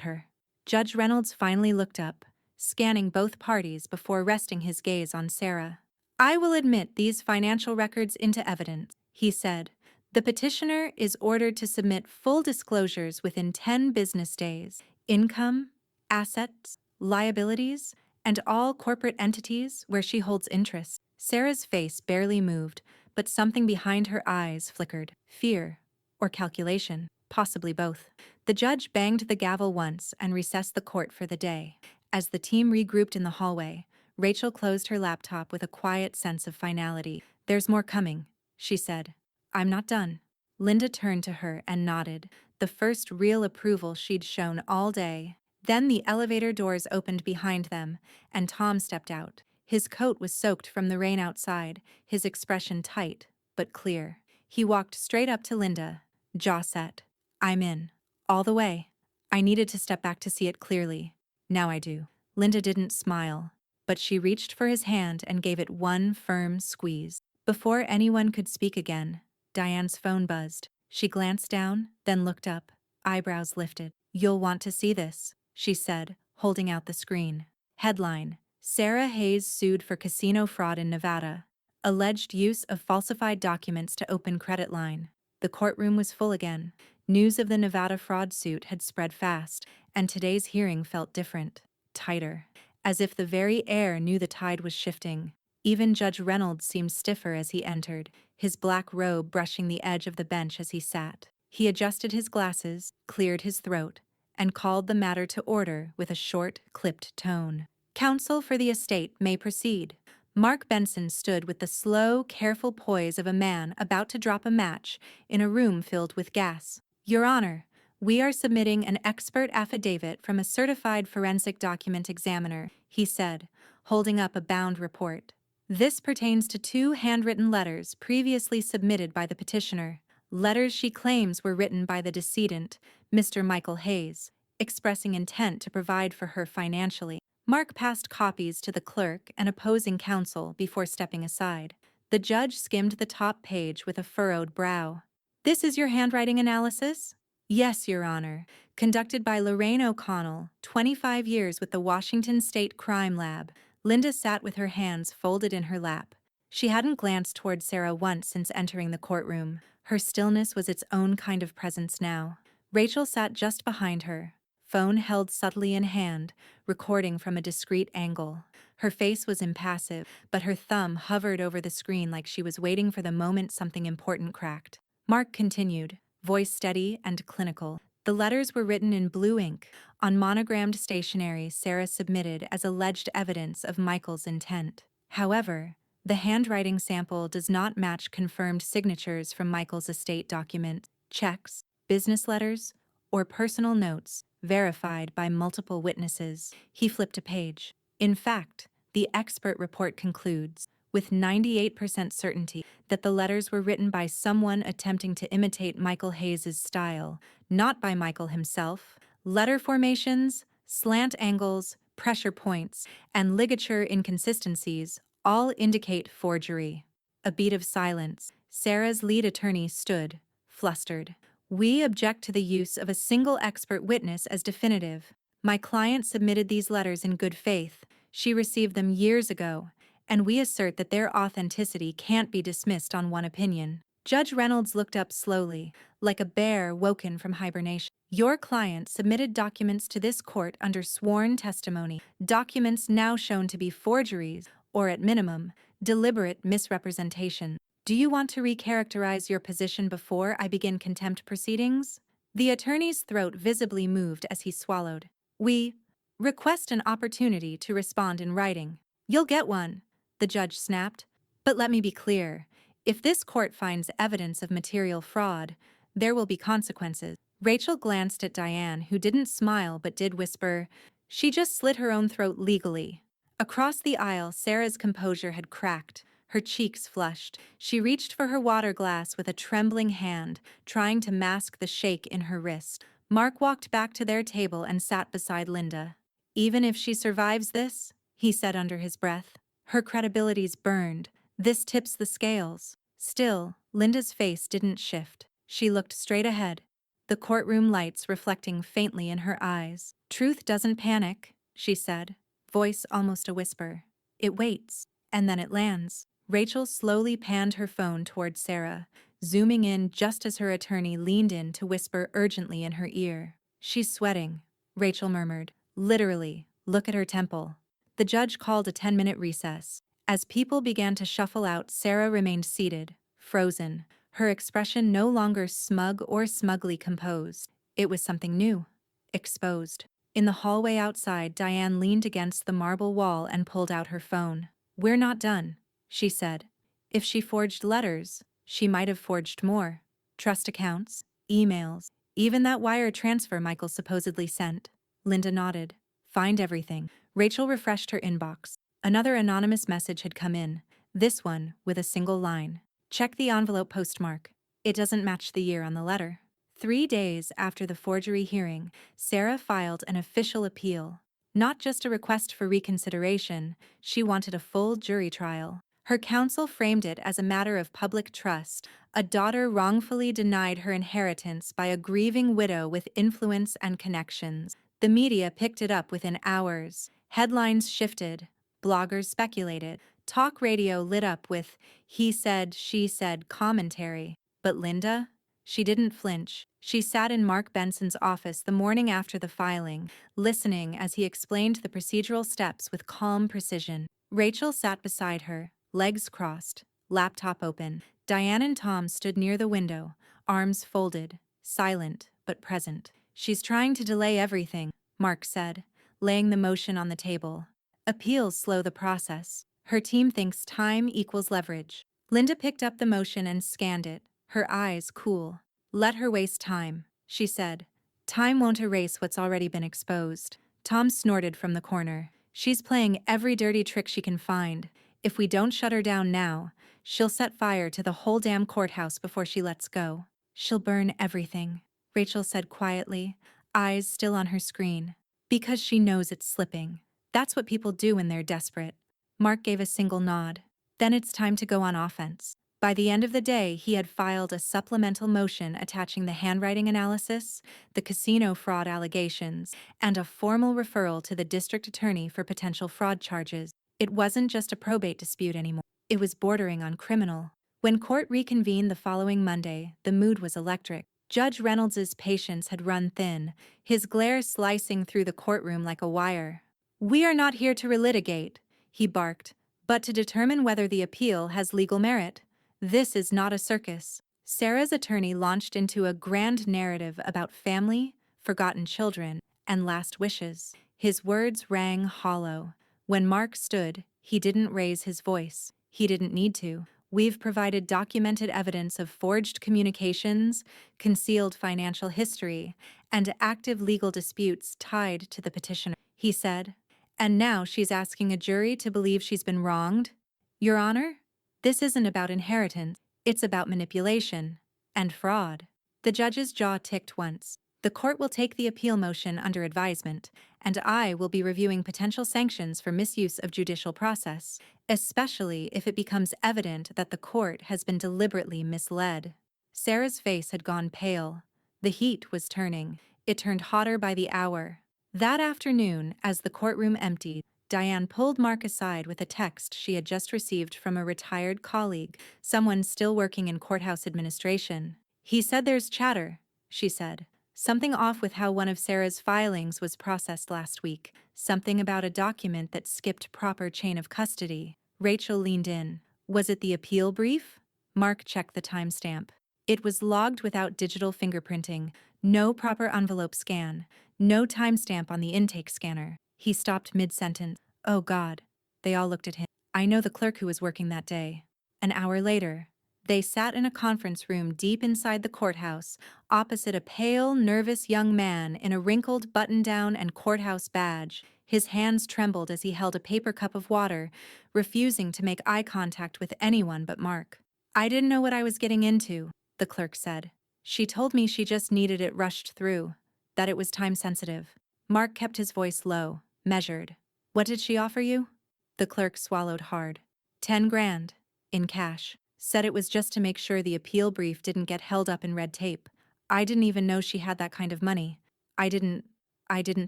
her. Judge Reynolds finally looked up, scanning both parties before resting his gaze on Sarah. I will admit these financial records into evidence, he said. The petitioner is ordered to submit full disclosures within 10 business days. Income, assets, liabilities, and all corporate entities where she holds interest. Sarah's face barely moved, but something behind her eyes flickered. Fear or calculation, possibly both. The judge banged the gavel once and recessed the court for the day. As the team regrouped in the hallway, Rachel closed her laptop with a quiet sense of finality. There's more coming, she said. I'm not done. Linda turned to her and nodded, the first real approval she'd shown all day. Then the elevator doors opened behind them, and Tom stepped out. His coat was soaked from the rain outside, his expression tight, but clear. He walked straight up to Linda, jaw set. I'm in. All the way. I needed to step back to see it clearly. Now I do. Linda didn't smile, but she reached for his hand and gave it one firm squeeze. Before anyone could speak again, Diane's phone buzzed. She glanced down, then looked up, eyebrows lifted. You'll want to see this, she said, holding out the screen. Headline: Sarah Hayes sued for casino fraud in Nevada. Alleged use of falsified documents to open credit line. The courtroom was full again. News of the Nevada fraud suit had spread fast, and today's hearing felt different, tighter, as if the very air knew the tide was shifting. Even Judge Reynolds seemed stiffer as he entered, his black robe brushing the edge of the bench as he sat. He adjusted his glasses, cleared his throat, and called the matter to order with a short, clipped tone. Counsel for the estate may proceed. Mark Benson stood with the slow, careful poise of a man about to drop a match in a room filled with gas. Your Honor, we are submitting an expert affidavit from a certified forensic document examiner, he said, holding up a bound report. This pertains to 2 handwritten letters previously submitted by the petitioner, letters she claims were written by the decedent, Mr. Michael Hayes, expressing intent to provide for her financially. Mark passed copies to the clerk and opposing counsel before stepping aside. The judge skimmed the top page with a furrowed brow. This is your handwriting analysis? Yes, Your Honor. Conducted by Lorraine O'Connell, 25 years with the Washington State Crime Lab. Linda sat with her hands folded in her lap. She hadn't glanced toward Sarah once since entering the courtroom. Her stillness was its own kind of presence now. Rachel sat just behind her, phone held subtly in hand, recording from a discreet angle. Her face was impassive, but her thumb hovered over the screen like she was waiting for the moment something important cracked. Mark continued, voice steady and clinical. The letters were written in blue ink, on monogrammed stationery Sarah submitted as alleged evidence of Michael's intent. However, the handwriting sample does not match confirmed signatures from Michael's estate documents, checks, business letters, or personal notes verified by multiple witnesses. He flipped a page. In fact, the expert report concludes, with 98% certainty, that the letters were written by someone attempting to imitate Michael Hayes's style, not by Michael himself. Letter formations, slant angles, pressure points, and ligature inconsistencies all indicate forgery. A beat of silence. Sarah's lead attorney stood, flustered. We object to the use of a single expert witness as definitive. My client submitted these letters in good faith. She received them years ago, and we assert that their authenticity can't be dismissed on one opinion. Judge Reynolds looked up slowly, like a bear woken from hibernation. Your client submitted documents to this court under sworn testimony, documents now shown to be forgeries, or at minimum, deliberate misrepresentation. Do you want to recharacterize your position before I begin contempt proceedings? The attorney's throat visibly moved as he swallowed. We request an opportunity to respond in writing. You'll get one, the judge snapped. But let me be clear. If this court finds evidence of material fraud, there will be consequences. Rachel glanced at Diane, who didn't smile but did whisper, she just slit her own throat legally. Across the aisle, Sarah's composure had cracked. Her cheeks flushed. She reached for her water glass with a trembling hand, trying to mask the shake in her wrist. Mark walked back to their table and sat beside Linda. Even if she survives this, he said under his breath, her credibility's burned. This tips the scales. Still, Linda's face didn't shift. She looked straight ahead, the courtroom lights reflecting faintly in her eyes. Truth doesn't panic, she said, voice almost a whisper. It waits, and then it lands. Rachel slowly panned her phone toward Sarah, zooming in just as her attorney leaned in to whisper urgently in her ear. She's sweating, Rachel murmured. Literally, look at her temple. The judge called a 10-minute recess. As people began to shuffle out, Sarah remained seated, frozen, her expression no longer smug or smugly composed. It was something new, exposed. In the hallway outside, Diane leaned against the marble wall and pulled out her phone. We're not done, she said. If she forged letters, she might have forged more. Trust accounts, emails, even that wire transfer Michael supposedly sent. Linda nodded. Find everything. Rachel refreshed her inbox. Another anonymous message had come in, this one with a single line. Check the envelope postmark. It doesn't match the year on the letter. 3 days after the forgery hearing, Sarah filed an official appeal. Not just a request for reconsideration, she wanted a full jury trial. Her counsel framed it as a matter of public trust. A daughter wrongfully denied her inheritance by a grieving widow with influence and connections. The media picked it up within hours. Headlines shifted. Bloggers speculated. Talk radio lit up with he said, she said commentary. But Linda? She didn't flinch. She sat in Mark Benson's office the morning after the filing, listening as he explained the procedural steps with calm precision. Rachel sat beside her, legs crossed, laptop open. Diane and Tom stood near the window, arms folded, silent but present. She's trying to delay everything, Mark said, laying the motion on the table. Appeals slow the process. Her team thinks time equals leverage. Linda picked up the motion and scanned it, her eyes cool. Let her waste time, she said. Time won't erase what's already been exposed. Tom snorted from the corner. She's playing every dirty trick she can find. If we don't shut her down now, she'll set fire to the whole damn courthouse before she lets go. She'll burn everything, Rachel said quietly, eyes still on her screen. Because she knows it's slipping. That's what people do when they're desperate. Mark gave a single nod. Then it's time to go on offense. By the end of the day, he had filed a supplemental motion attaching the handwriting analysis, the casino fraud allegations, and a formal referral to the district attorney for potential fraud charges. It wasn't just a probate dispute anymore. It was bordering on criminal. When court reconvened the following Monday, the mood was electric. Judge Reynolds's patience had run thin, his glare slicing through the courtroom like a wire. "We are not here to relitigate," he barked, "but to determine whether the appeal has legal merit. This is not a circus." Sarah's attorney launched into a grand narrative about family, forgotten children, and last wishes. His words rang hollow. When Mark stood, he didn't raise his voice. He didn't need to. "We've provided documented evidence of forged communications, concealed financial history, and active legal disputes tied to the petitioner," he said. "And now she's asking a jury to believe she's been wronged? Your Honor, this isn't about inheritance, it's about manipulation and fraud." The judge's jaw ticked once. "The court will take the appeal motion under advisement, and I will be reviewing potential sanctions for misuse of judicial process, especially if it becomes evident that the court has been deliberately misled." Sarah's face had gone pale. The heat was turning. It turned hotter by the hour. That afternoon, as the courtroom emptied, Diane pulled Mark aside with a text she had just received from a retired colleague, someone still working in courthouse administration. "He said there's chatter," she said. "Something off with how one of Sarah's filings was processed last week. Something about a document that skipped proper chain of custody." Rachel leaned in. "Was it the appeal brief?" Mark checked the timestamp. It was logged without digital fingerprinting, no proper envelope scan, no timestamp on the intake scanner. He stopped mid-sentence. "Oh God." They all looked at him. "I know the clerk who was working that day." An hour later, they sat in a conference room deep inside the courthouse, opposite a pale, nervous young man in a wrinkled button-down and courthouse badge. His hands trembled as he held a paper cup of water, refusing to make eye contact with anyone but Mark. "I didn't know what I was getting into," the clerk said. "She told me she just needed it rushed through, that it was time-sensitive." Mark kept his voice low, measured. "What did she offer you?" The clerk swallowed hard. 10 grand. In cash. Said it was just to make sure the appeal brief didn't get held up in red tape. I didn't even know she had that kind of money. I didn't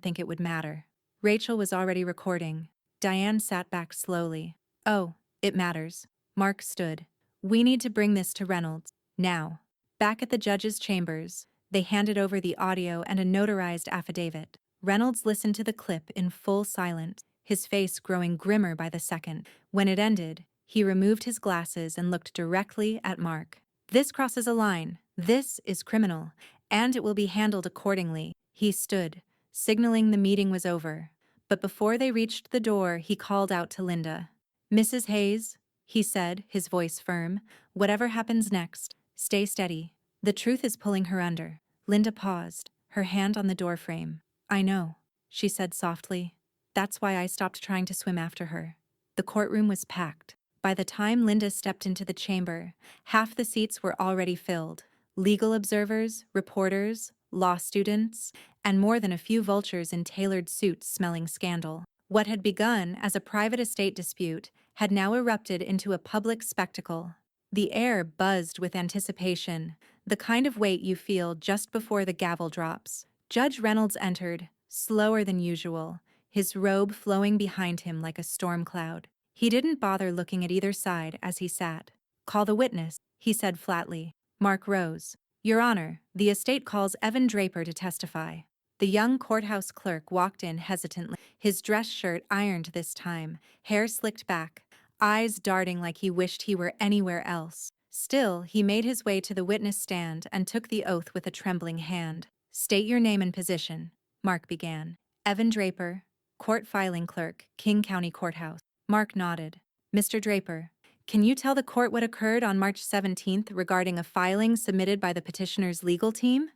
think it would matter." Rachel was already recording. Diane sat back slowly. "Oh, it matters." Mark stood. "We need to bring this to Reynolds. Now." Back at the judge's chambers, they handed over the audio and a notarized affidavit. Reynolds listened to the clip in full silence, his face growing grimmer by the second. When it ended, he removed his glasses and looked directly at Mark. "This crosses a line. This is criminal, and it will be handled accordingly." He stood, signaling the meeting was over. But before they reached the door, he called out to Linda. "Mrs. Hayes," he said, his voice firm, "whatever happens next, stay steady. The truth is pulling her under." Linda paused, her hand on the doorframe. "I know," she said softly. "That's why I stopped trying to swim after her." The courtroom was packed. By the time Linda stepped into the chamber, half the seats were already filled. Legal observers, reporters, law students, and more than a few vultures in tailored suits smelling scandal. What had begun as a private estate dispute had now erupted into a public spectacle. The air buzzed with anticipation, the kind of weight you feel just before the gavel drops. Judge Reynolds entered, slower than usual, his robe flowing behind him like a storm cloud. He didn't bother looking at either side as he sat. "Call the witness," he said flatly. Mark rose. "Your Honor, the estate calls Evan Draper to testify." The young courthouse clerk walked in hesitantly, his dress shirt ironed this time, hair slicked back, eyes darting like he wished he were anywhere else. Still, he made his way to the witness stand and took the oath with a trembling hand. "State your name and position," Mark began. "Evan Draper, court filing clerk, King County Courthouse." Mark nodded. "Mr. Draper, can you tell the court what occurred on March 17th regarding a filing submitted by the petitioner's legal team?"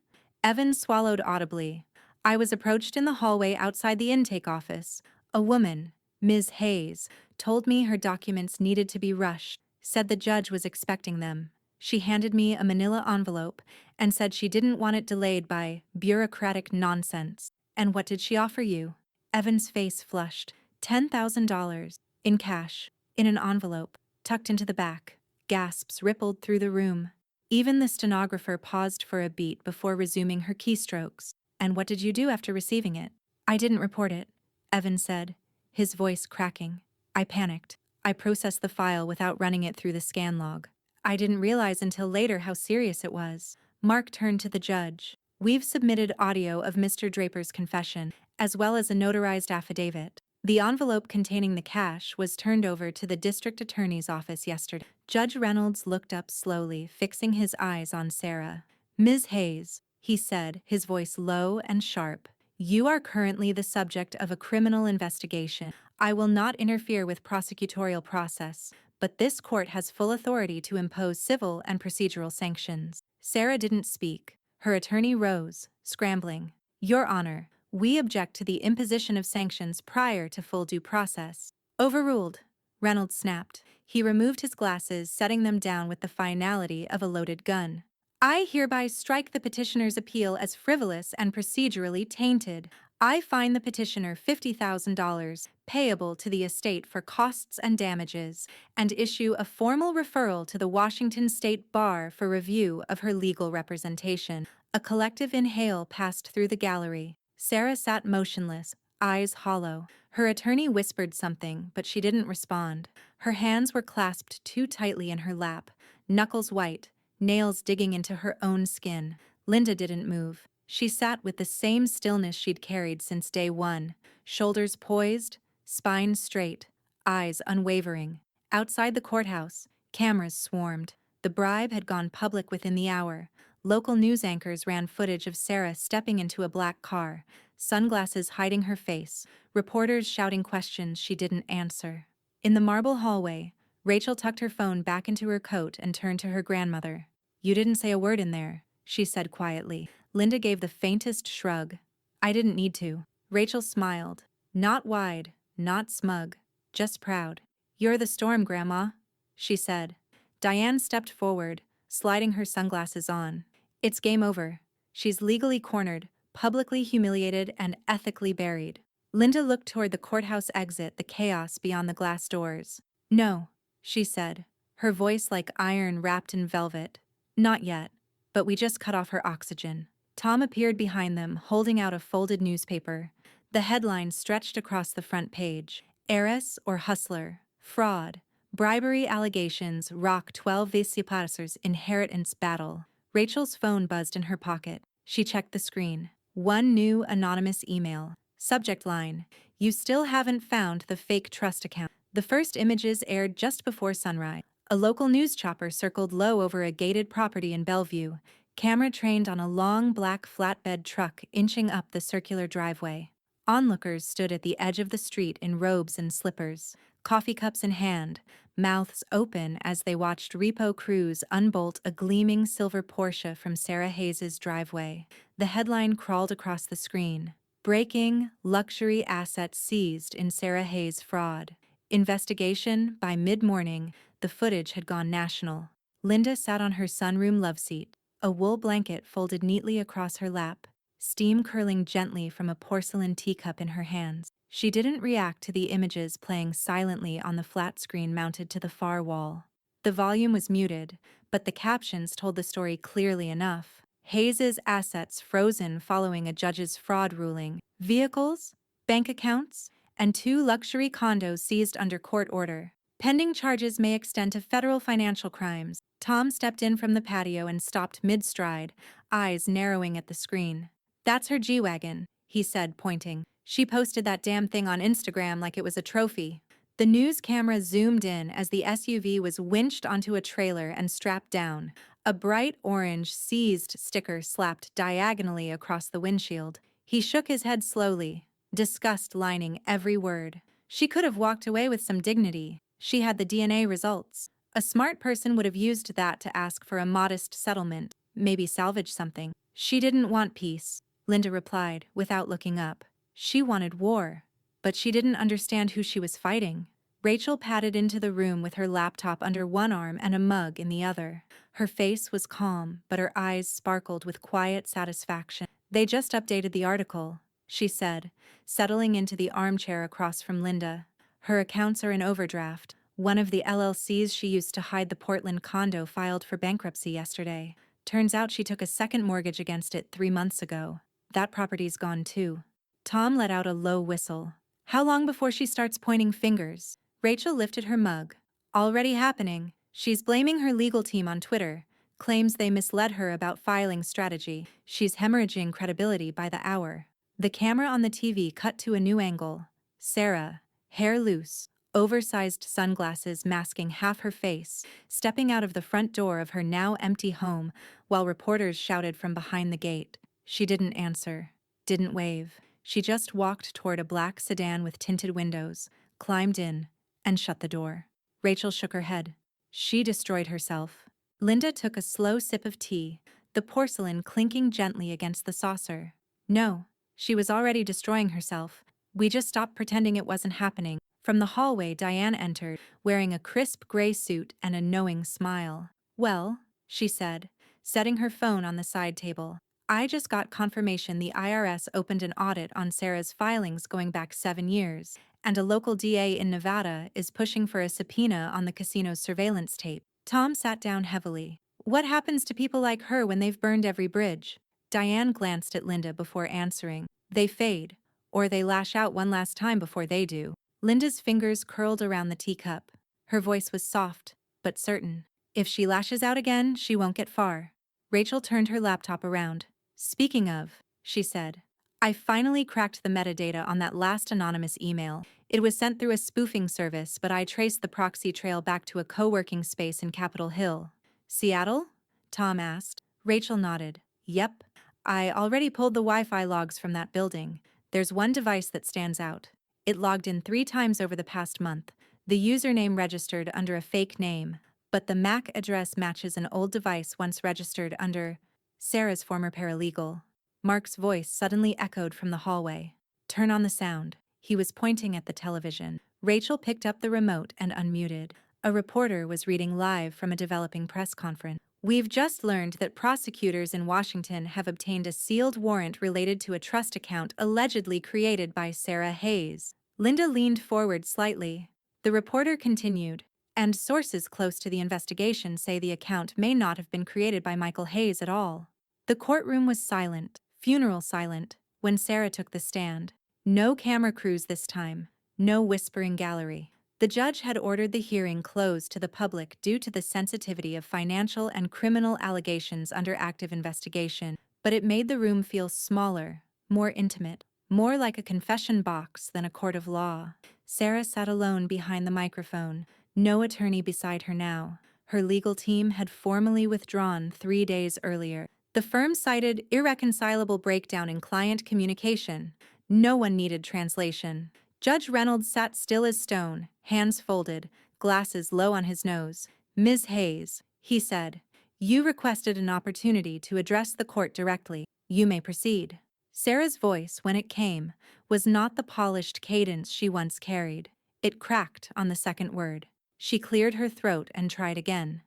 Evan swallowed audibly. "I was approached in the hallway outside the intake office. A woman, Ms. Hayes, told me her documents needed to be rushed, said the judge was expecting them. She handed me a manila envelope and said she didn't want it delayed by bureaucratic nonsense." "And what did she offer you?" Evan's face flushed. $10,000. In cash, in an envelope, tucked into the back. Gasps rippled through the room. Even the stenographer paused for a beat before resuming her keystrokes. "And what did you do after receiving it?" "I didn't report it," Evan said, his voice cracking. "I panicked. I processed the file without running it through the scan log. I didn't realize until later how serious it was. Mark turned to the judge. We've submitted audio of Mr. Draper's confession, as well as a notarized affidavit. The envelope containing the cash was turned over to the district attorney's office yesterday. Judge Reynolds looked up slowly, fixing his eyes on Sarah. Ms. Hayes, he said, his voice low and sharp, you are currently the subject of a criminal investigation. I will not interfere with prosecutorial process, but this court has full authority to impose civil and procedural sanctions. Sarah didn't speak. Her attorney rose, scrambling. Your Honor, we object to the imposition of sanctions prior to full due process. Overruled, Reynolds snapped. He removed his glasses, setting them down with the finality of a loaded gun. I hereby strike the petitioner's appeal as frivolous and procedurally tainted. I fine the petitioner $50,000 payable to the estate for costs and damages, and issue a formal referral to the Washington State Bar for review of her legal representation. A collective inhale passed through the gallery. Sarah sat motionless, eyes hollow. Her attorney whispered something, but she didn't respond. Her hands were clasped too tightly in her lap, knuckles white, nails digging into her own skin. Linda didn't move. She sat with the same stillness she'd carried since day one, shoulders poised, spine straight, eyes unwavering. Outside the courthouse, cameras swarmed. The bribe had gone public within the hour. Local news anchors ran footage of Sarah stepping into a black car, sunglasses hiding her face, reporters shouting questions she didn't answer. In the marble hallway, Rachel tucked her phone back into her coat and turned to her grandmother. You didn't say a word in there, she said quietly. Linda gave the faintest shrug. I didn't need to. Rachel smiled. Not wide, not smug, just proud. You're the storm, Grandma, she said. Diane stepped forward, sliding her sunglasses on. It's game over. She's legally cornered, publicly humiliated, and ethically buried. Linda looked toward the courthouse exit, the chaos beyond the glass doors. No, she said, her voice like iron wrapped in velvet. Not yet, but we just cut off her oxygen. Tom appeared behind them, holding out a folded newspaper. The headline stretched across the front page. Heiress or hustler, fraud, bribery allegations rock 12 vice-passers inheritance battle. Rachel's phone buzzed in her pocket. She checked the screen. One new anonymous email. Subject line, you still haven't found the fake trust account. The first images aired just before sunrise. A local news chopper circled low over a gated property in Bellevue, camera trained on a long black flatbed truck inching up the circular driveway. Onlookers stood at the edge of the street in robes and slippers, coffee cups in hand, mouths open as they watched repo crews unbolt a gleaming silver Porsche from Sarah Hayes' driveway. The headline crawled across the screen. Breaking, luxury assets seized in Sarah Hayes fraud. Investigation by mid-morning, the footage had gone national. Linda sat on her sunroom loveseat, a wool blanket folded neatly across her lap, steam curling gently from a porcelain teacup in her hands. She didn't react to the images playing silently on the flat screen mounted to the far wall. The volume was muted, but the captions told the story clearly enough. Hayes' assets frozen following a judge's fraud ruling, vehicles, bank accounts, and 2 luxury condos seized under court order. Pending charges may extend to federal financial crimes. Tom stepped in from the patio and stopped mid-stride, eyes narrowing at the screen. That's her G-Wagon, he said, pointing. She posted that damn thing on Instagram like it was a trophy. The news camera zoomed in as the SUV was winched onto a trailer and strapped down. A bright orange seized sticker slapped diagonally across the windshield. He shook his head slowly, disgust lining every word. She could have walked away with some dignity. She had the DNA results. A smart person would have used that to ask for a modest settlement, maybe salvage something. She didn't want peace, Linda replied, without looking up. She wanted war, but she didn't understand who she was fighting. Rachel padded into the room with her laptop under one arm and a mug in the other. Her face was calm, but her eyes sparkled with quiet satisfaction. They just updated the article, she said, settling into the armchair across from Linda. Her accounts are in overdraft. One of the LLCs she used to hide the Portland condo filed for bankruptcy yesterday. Turns out she took a second mortgage against it 3 months ago. That property's gone too. Tom let out a low whistle. How long before she starts pointing fingers? Rachel lifted her mug. Already happening. She's blaming her legal team on Twitter, claims they misled her about filing strategy. She's hemorrhaging credibility by the hour. The camera on the TV cut to a new angle. Sarah, hair loose, oversized sunglasses masking half her face, stepping out of the front door of her now empty home while reporters shouted from behind the gate. She didn't answer, didn't wave. She just walked toward a black sedan with tinted windows, climbed in, and shut the door. Rachel shook her head. She destroyed herself. Linda took a slow sip of tea, the porcelain clinking gently against the saucer. No, she was already destroying herself. We just stopped pretending it wasn't happening. From the hallway, Diane entered, wearing a crisp gray suit and a knowing smile. Well, she said, setting her phone on the side table. I just got confirmation the IRS opened an audit on Sarah's filings going back 7 years, and a local DA in Nevada is pushing for a subpoena on the casino's surveillance tape. Tom sat down heavily. What happens to people like her when they've burned every bridge? Diane glanced at Linda before answering. They fade, or they lash out one last time before they do. Linda's fingers curled around the teacup. Her voice was soft, but certain. If she lashes out again, she won't get far. Rachel turned her laptop around. Speaking of, she said, I finally cracked the metadata on that last anonymous email. It was sent through a spoofing service, but I traced the proxy trail back to a co-working space in Capitol Hill. Seattle? Tom asked. Rachel nodded. Yep. I already pulled the Wi-Fi logs from that building. There's one device that stands out. It logged in 3 times over the past month. The username registered under a fake name, but the MAC address matches an old device once registered under Sarah's former paralegal. Mark's voice suddenly echoed from the hallway. Turn on the sound. He was pointing at the television. Rachel picked up the remote and unmuted. A reporter was reading live from a developing press conference. We've just learned that prosecutors in Washington have obtained a sealed warrant related to a trust account allegedly created by Sarah Hayes. Linda leaned forward slightly. The reporter continued, and sources close to the investigation say the account may not have been created by Michael Hayes at all. The courtroom was silent, funeral silent, when Sarah took the stand. No camera crews this time, no whispering gallery. The judge had ordered the hearing closed to the public due to the sensitivity of financial and criminal allegations under active investigation, but it made the room feel smaller, more intimate, more like a confession box than a court of law. Sarah sat alone behind the microphone, no attorney beside her now. Her legal team had formally withdrawn 3 days earlier. The firm cited irreconcilable breakdown in client communication. No one needed translation. Judge Reynolds sat still as stone, hands folded, glasses low on his nose. Ms. Hayes, he said, you requested an opportunity to address the court directly. You may proceed. Sarah's voice, when it came, was not the polished cadence she once carried. It cracked on the second word. She cleared her throat and tried again.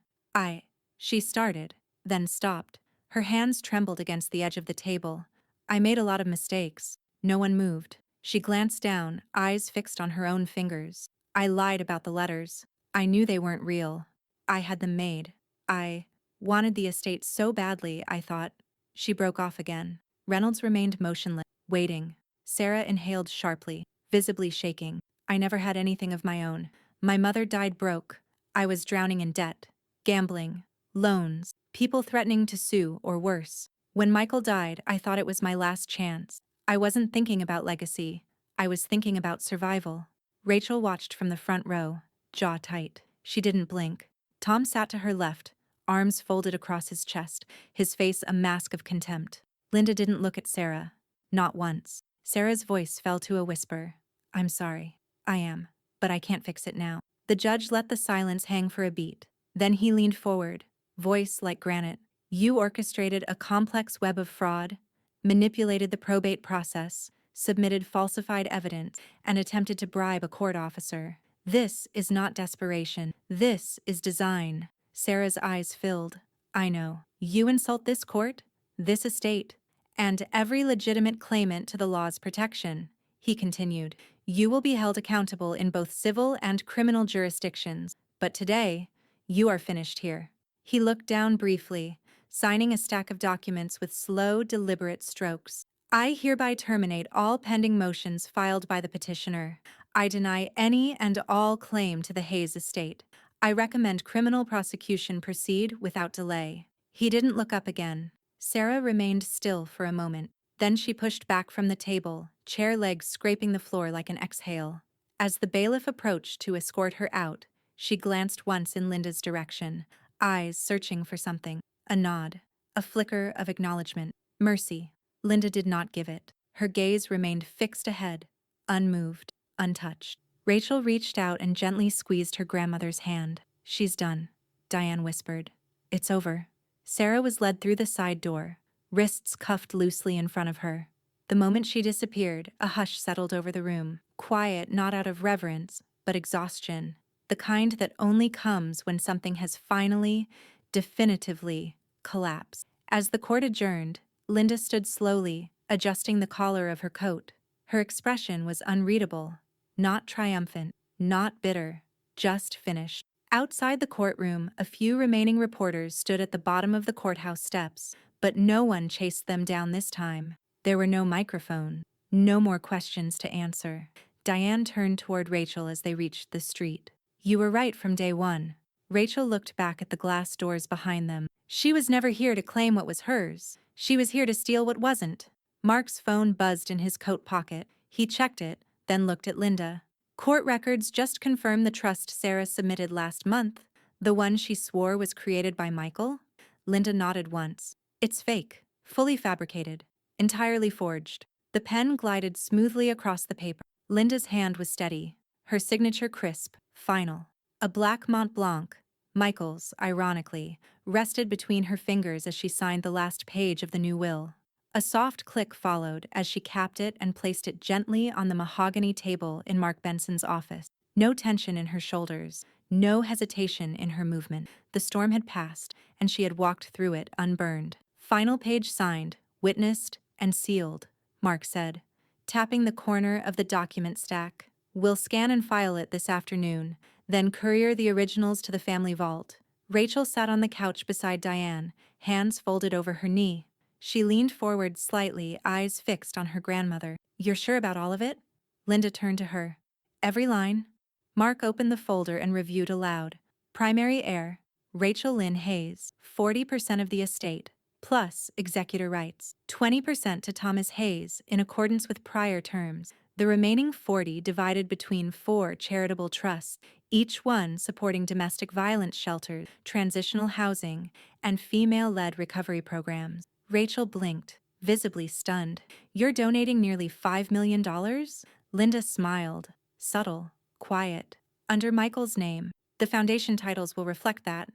She started, then stopped. Her hands trembled against the edge of the table. I made a lot of mistakes. No one moved. She glanced down, eyes fixed on her own fingers. I lied about the letters. I knew they weren't real. I had them made. I wanted the estate so badly, I thought. She broke off again. Reynolds remained motionless, waiting. Sarah inhaled sharply, visibly shaking. I never had anything of my own. My mother died broke. I was drowning in debt, gambling, loans, people threatening to sue or worse. When Michael died, I thought it was my last chance. I wasn't thinking about legacy. I was thinking about survival. Rachel watched from the front row, jaw tight. She didn't blink. Tom sat to her left, arms folded across his chest, his face a mask of contempt. Linda didn't look at Sarah. Not once. Sarah's voice fell to a whisper. I'm sorry. I am. But I can't fix it now. The judge let the silence hang for a beat. Then he leaned forward, voice like granite. You orchestrated a complex web of fraud, manipulated the probate process, submitted falsified evidence, and attempted to bribe a court officer. This is not desperation. This is design. Sarah's eyes filled. I know. You insult this court, this estate, and every legitimate claimant to the law's protection, he continued. You will be held accountable in both civil and criminal jurisdictions, but today, you are finished here. He looked down briefly, signing a stack of documents with slow, deliberate strokes. I hereby terminate all pending motions filed by the petitioner. I deny any and all claim to the Hayes estate. I recommend criminal prosecution proceed without delay. He didn't look up again. Sarah remained still for a moment. Then she pushed back from the table, chair legs scraping the floor like an exhale. As the bailiff approached to escort her out, she glanced once in Linda's direction, eyes searching for something. A nod. A flicker of acknowledgement. Mercy. Linda did not give it. Her gaze remained fixed ahead, unmoved, untouched. Rachel reached out and gently squeezed her grandmother's hand. She's done, Diane whispered. It's over. Sarah was led through the side door, wrists cuffed loosely in front of her. The moment she disappeared, a hush settled over the room. Quiet not out of reverence, but exhaustion. The kind that only comes when something has finally, definitively, collapsed. As the court adjourned, Linda stood slowly, adjusting the collar of her coat. Her expression was unreadable, not triumphant, not bitter, just finished. Outside the courtroom, a few remaining reporters stood at the bottom of the courthouse steps, but no one chased them down this time. There were no microphones, no more questions to answer. Diane turned toward Rachel as they reached the street. You were right from day one. Rachel looked back at the glass doors behind them. She was never here to claim what was hers. She was here to steal what wasn't. Mark's phone buzzed in his coat pocket. He checked it, then looked at Linda. Court records just confirmed the trust Sarah submitted last month, the one she swore was created by Michael. Linda nodded once. It's fake, fully fabricated, entirely forged. The pen glided smoothly across the paper. Linda's hand was steady, her signature crisp, final. A black Mont Blanc, Michael's, ironically, rested between her fingers as she signed the last page of the new will. A soft click followed as she capped it and placed it gently on the mahogany table in Mark Benson's office. No tension in her shoulders, no hesitation in her movement. The storm had passed, and she had walked through it unburned. Final page signed, witnessed, and sealed, Mark said, tapping the corner of the document stack. We'll scan and file it this afternoon, then courier the originals to the family vault. Rachel sat on the couch beside Diane, hands folded over her knee. She leaned forward slightly, eyes fixed on her grandmother. You're sure about all of it? Linda turned to her. Every line. Mark opened the folder and reviewed aloud. Primary heir, Rachel Lynn Hayes, 40% of the estate, plus executor rights. 20% to Thomas Hayes, in accordance with prior terms. The remaining 40 divided between 4 charitable trusts, each one supporting domestic violence shelters, transitional housing, and female-led recovery programs. Rachel blinked, visibly stunned. You're donating nearly $5 million? Linda smiled, subtle, quiet. Under Michael's name. The foundation titles will reflect that.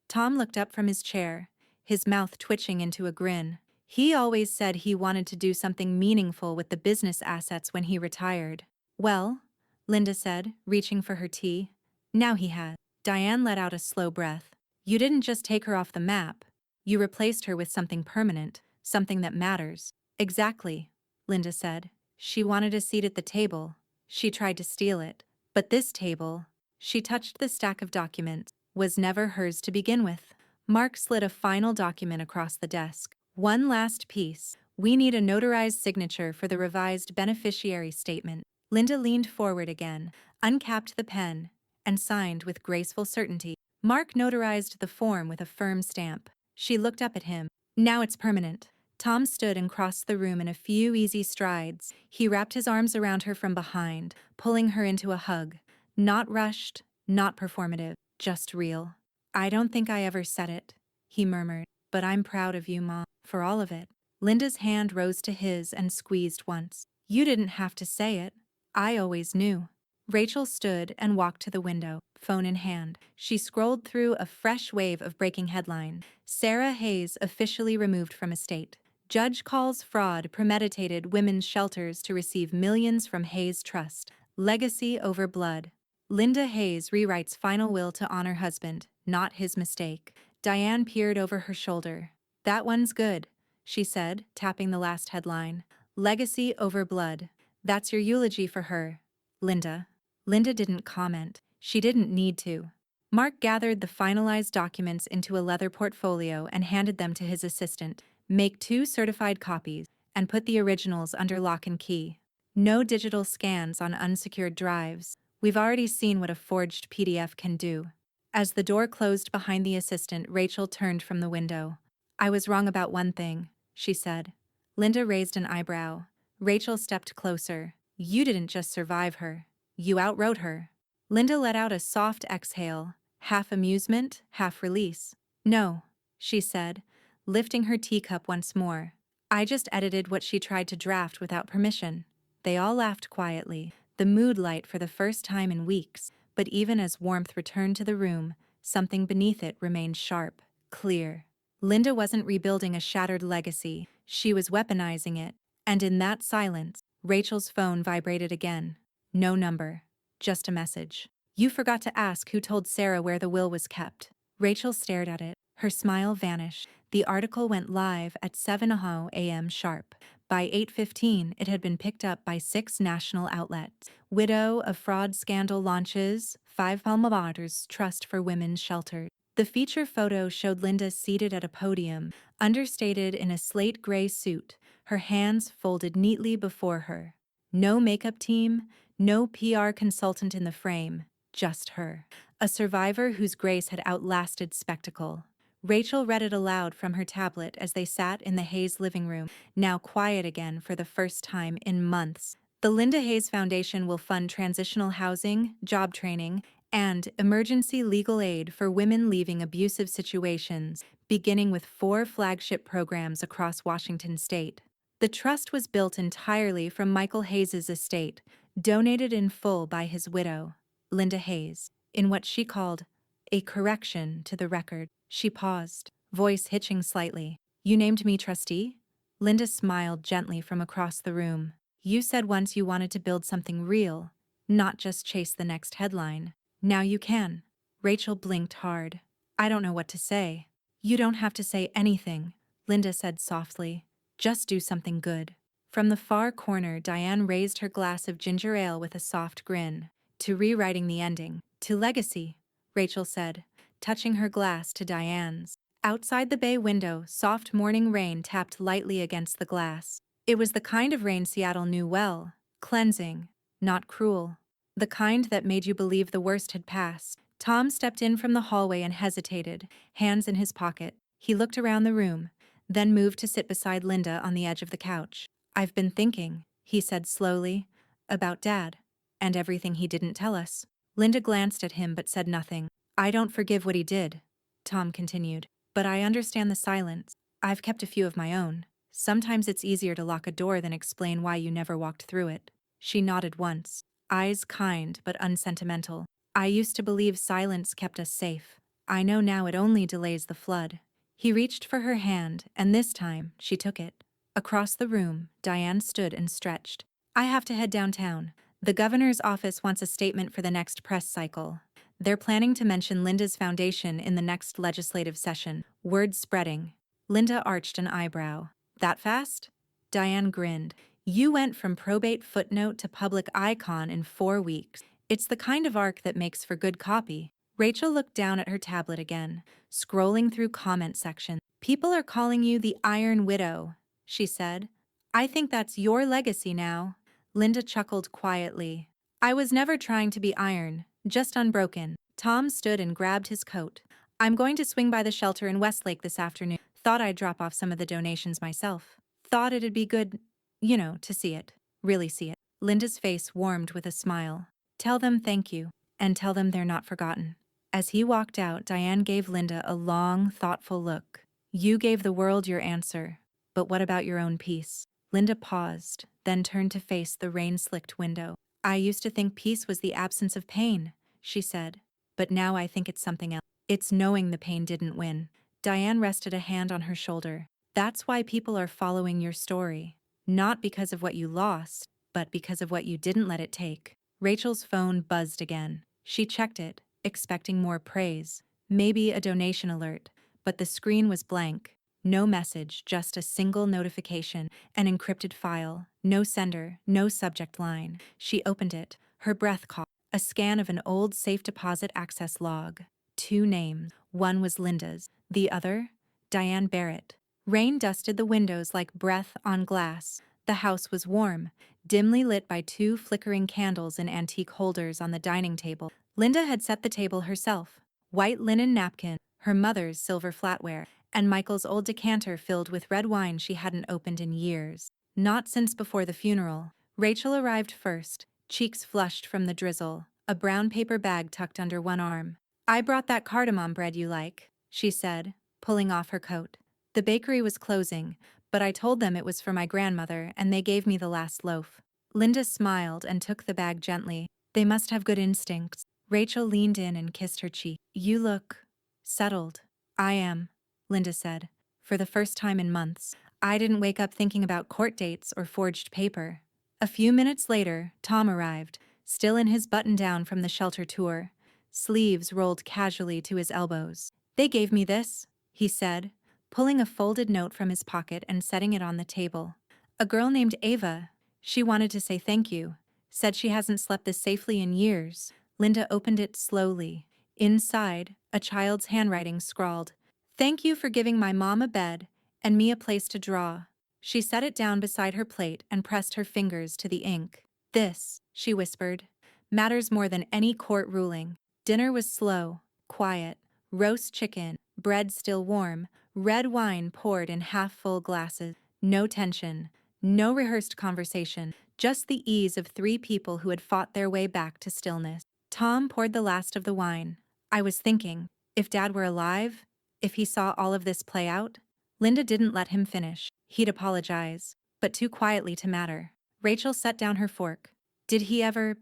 Tom looked up from his chair, his mouth twitching into a grin. He always said he wanted to do something meaningful with the business assets when he retired. Well, Linda said, reaching for her tea. Now he has. Diane let out a slow breath. You didn't just take her off the map. You replaced her with something permanent, something that matters. Exactly, Linda said. She wanted a seat at the table. She tried to steal it. But this table, she touched the stack of documents, was never hers to begin with. Mark slid a final document across the desk. One last piece. We need a notarized signature for the revised beneficiary statement. Linda leaned forward again, uncapped the pen, and signed with graceful certainty. Mark notarized the form with a firm stamp. She looked up at him. Now it's permanent. Tom stood and crossed the room in a few easy strides. He wrapped his arms around her from behind, pulling her into a hug. Not rushed, not performative, just real. I don't think I ever said it, he murmured, but I'm proud of you, Mom, for all of it. Linda's hand rose to his and squeezed once. You didn't have to say it. I always knew. Rachel stood and walked to the window, phone in hand. She scrolled through a fresh wave of breaking headlines. Sarah Hayes officially removed from estate. Judge calls fraud premeditated women's shelters to receive millions from Hayes Trust. Legacy over blood. Linda Hayes rewrites final will to honor husband, not his mistake. Diane peered over her shoulder. That one's good, she said, tapping the last headline. Legacy over blood. That's your eulogy for her, Linda. Linda didn't comment. She didn't need to. Mark gathered the finalized documents into a leather portfolio and handed them to his assistant. Make 2 certified copies and put the originals under lock and key. No digital scans on unsecured drives. We've already seen what a forged PDF can do. As the door closed behind the assistant, Rachel turned from the window. I was wrong about one thing, she said. Linda raised an eyebrow. Rachel stepped closer. You didn't just survive her. You outrode her. Linda let out a soft exhale, half amusement, half release. No, she said, lifting her teacup once more. I just edited what she tried to draft without permission. They all laughed quietly, the mood light for the first time in weeks, but even as warmth returned to the room, something beneath it remained sharp, clear. Linda wasn't rebuilding a shattered legacy, she was weaponizing it, and in that silence, Rachel's phone vibrated again. No number, just a message. You forgot to ask who told Sarah where the will was kept. Rachel stared at it. Her smile vanished. The article went live at 7:00 a.m. sharp. By 8:15, it had been picked up by 6 national outlets. Widow of fraud scandal launches, 5 Palmavarders Trust for Women's Shelter. The feature photo showed Linda seated at a podium, understated in a slate gray suit, her hands folded neatly before her. No makeup team, no PR consultant in the frame, just her. A survivor whose grace had outlasted spectacle. Rachel read it aloud from her tablet as they sat in the Hayes living room, now quiet again for the first time in months. The Linda Hayes Foundation will fund transitional housing, job training, and emergency legal aid for women leaving abusive situations, beginning with 4 flagship programs across Washington state. The trust was built entirely from Michael Hayes's estate, donated in full by his widow, Linda Hayes, in what she called a correction to the record. She paused, voice hitching slightly. You named me trustee? Linda smiled gently from across the room. You said once you wanted to build something real, not just chase the next headline. Now you can. Rachel blinked hard. I don't know what to say. You don't have to say anything, Linda said softly. Just do something good. From the far corner, Diane raised her glass of ginger ale with a soft grin. To rewriting the ending. To legacy, Rachel said, touching her glass to Diane's. Outside the bay window, soft morning rain tapped lightly against the glass. It was the kind of rain Seattle knew well, cleansing, not cruel. The kind that made you believe the worst had passed. Tom stepped in from the hallway and hesitated, hands in his pocket. He looked around the room, then moved to sit beside Linda on the edge of the couch. I've been thinking, he said slowly, about Dad, and everything he didn't tell us. Linda glanced at him but said nothing. I don't forgive what he did, Tom continued, but I understand the silence. I've kept a few of my own. Sometimes it's easier to lock a door than explain why you never walked through it. She nodded once, eyes kind but unsentimental. I used to believe silence kept us safe. I know now it only delays the flood. He reached for her hand, and this time, she took it. Across the room, Diane stood and stretched. I have to head downtown. The governor's office wants a statement for the next press cycle. They're planning to mention Linda's foundation in the next legislative session. Word spreading. Linda arched an eyebrow. That fast? Diane grinned. You went from probate footnote to public icon in 4 weeks. It's the kind of arc that makes for good copy. Rachel looked down at her tablet again, scrolling through comment sections. People are calling you the Iron Widow, she said. I think that's your legacy now. Linda chuckled quietly. I was never trying to be iron, just unbroken. Tom stood and grabbed his coat. I'm going to swing by the shelter in Westlake this afternoon. Thought I'd drop off some of the donations myself. Thought it'd be good, to see it. Really see it. Linda's face warmed with a smile. Tell them thank you, and tell them they're not forgotten. As he walked out, Diane gave Linda a long, thoughtful look. You gave the world your answer, but what about your own peace? Linda paused, then turned to face the rain-slicked window. I used to think peace was the absence of pain, she said, but now I think it's something else. It's knowing the pain didn't win. Diane rested a hand on her shoulder. That's why people are following your story. Not because of what you lost, but because of what you didn't let it take. Rachel's phone buzzed again. She checked it, expecting more praise, maybe a donation alert, but the screen was blank. No message, just a single notification, an encrypted file, no sender, no subject line. She opened it, her breath caught. A scan of an old safe deposit access log. 2 names. One was Linda's, the other, Diane Barrett. Rain dusted the windows like breath on glass. The house was warm, dimly lit by two flickering candles in antique holders on the dining table. Linda had set the table herself. White linen napkin, her mother's silver flatware, and Michael's old decanter filled with red wine she hadn't opened in years. Not since before the funeral. Rachel arrived first, cheeks flushed from the drizzle, a brown paper bag tucked under one arm. "I brought that cardamom bread you like," she said, pulling off her coat. "The bakery was closing, but I told them it was for my grandmother and they gave me the last loaf." Linda smiled and took the bag gently. "They must have good instincts." Rachel leaned in and kissed her cheek. "You look settled." "I am," Linda said, "for the first time in months. I didn't wake up thinking about court dates or forged paper." A few minutes later, Tom arrived, still in his button-down from the shelter tour, sleeves rolled casually to his elbows. "They gave me this," he said, pulling a folded note from his pocket and setting it on the table. "A girl named Ava. She wanted to say thank you. Said she hasn't slept this safely in years." Linda opened it slowly. Inside, a child's handwriting scrawled, "Thank you for giving my mom a bed and me a place to draw." She set it down beside her plate and pressed her fingers to the ink. "This," she whispered, "matters more than any court ruling." Dinner was slow, quiet. Roast chicken, bread still warm, red wine poured in half-full glasses. No tension, no rehearsed conversation, just the ease of three people who had fought their way back to stillness. Tom poured the last of the wine. "I was thinking, if Dad were alive, if he saw all of this play out." Linda didn't let him finish. He'd apologize, but too quietly to matter. Rachel set down her fork. "Did he ever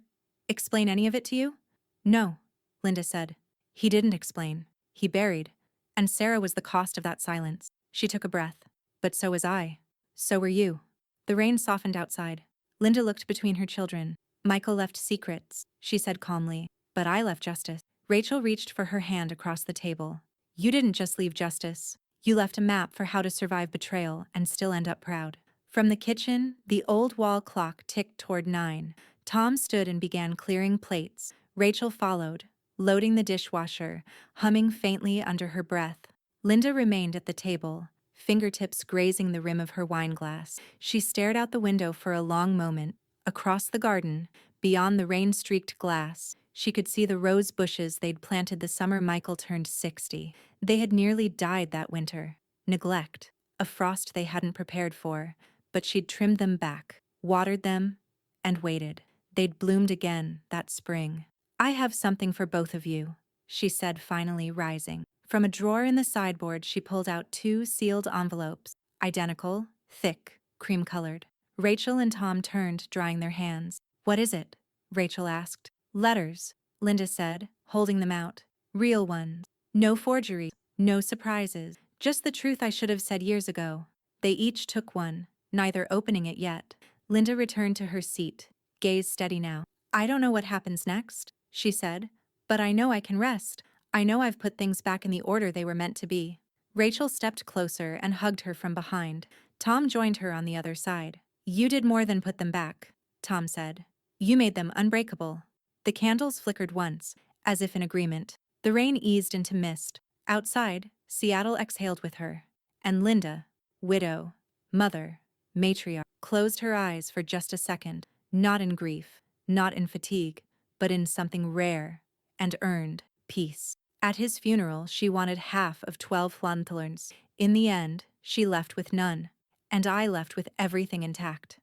explain any of it to you?" "No," Linda said. "He didn't explain. He buried. And Sarah was the cost of that silence." She took a breath. "But so was I. So were you." The rain softened outside. Linda looked between her children. "Michael left secrets," she said calmly. "But I left justice." Rachel reached for her hand across the table. "You didn't just leave justice. You left a map for how to survive betrayal and still end up proud." From the kitchen, the old wall clock ticked toward 9. Tom stood and began clearing plates. Rachel followed, loading the dishwasher, humming faintly under her breath. Linda remained at the table, fingertips grazing the rim of her wineglass. She stared out the window for a long moment. Across the garden, beyond the rain-streaked glass, she could see the rose bushes they'd planted the summer Michael turned 60. They had nearly died that winter. Neglect, a frost they hadn't prepared for, but she'd trimmed them back, watered them, and waited. They'd bloomed again that spring. "I have something for both of you," she said, finally rising. From a drawer in the sideboard she pulled out 2 sealed envelopes, identical, thick, cream-colored. Rachel and Tom turned, drying their hands. "What is it?" Rachel asked. "Letters," Linda said, holding them out. "Real ones. No forgery, no surprises. Just the truth I should have said years ago." They each took one, neither opening it yet. Linda returned to her seat, gaze steady now. "I don't know what happens next," she said, "but I know I can rest. I know I've put things back in the order they were meant to be." Rachel stepped closer and hugged her from behind. Tom joined her on the other side. "You did more than put them back," Tom said. "You made them unbreakable." The candles flickered once, as if in agreement. The rain eased into mist. Outside, Seattle exhaled with her. And Linda, widow, mother, matriarch, closed her eyes for just a second, not in grief, not in fatigue, but in something rare and earned, peace. At his funeral, she wanted half of 12 lanthorns. In the end, she left with none. And I left with everything intact.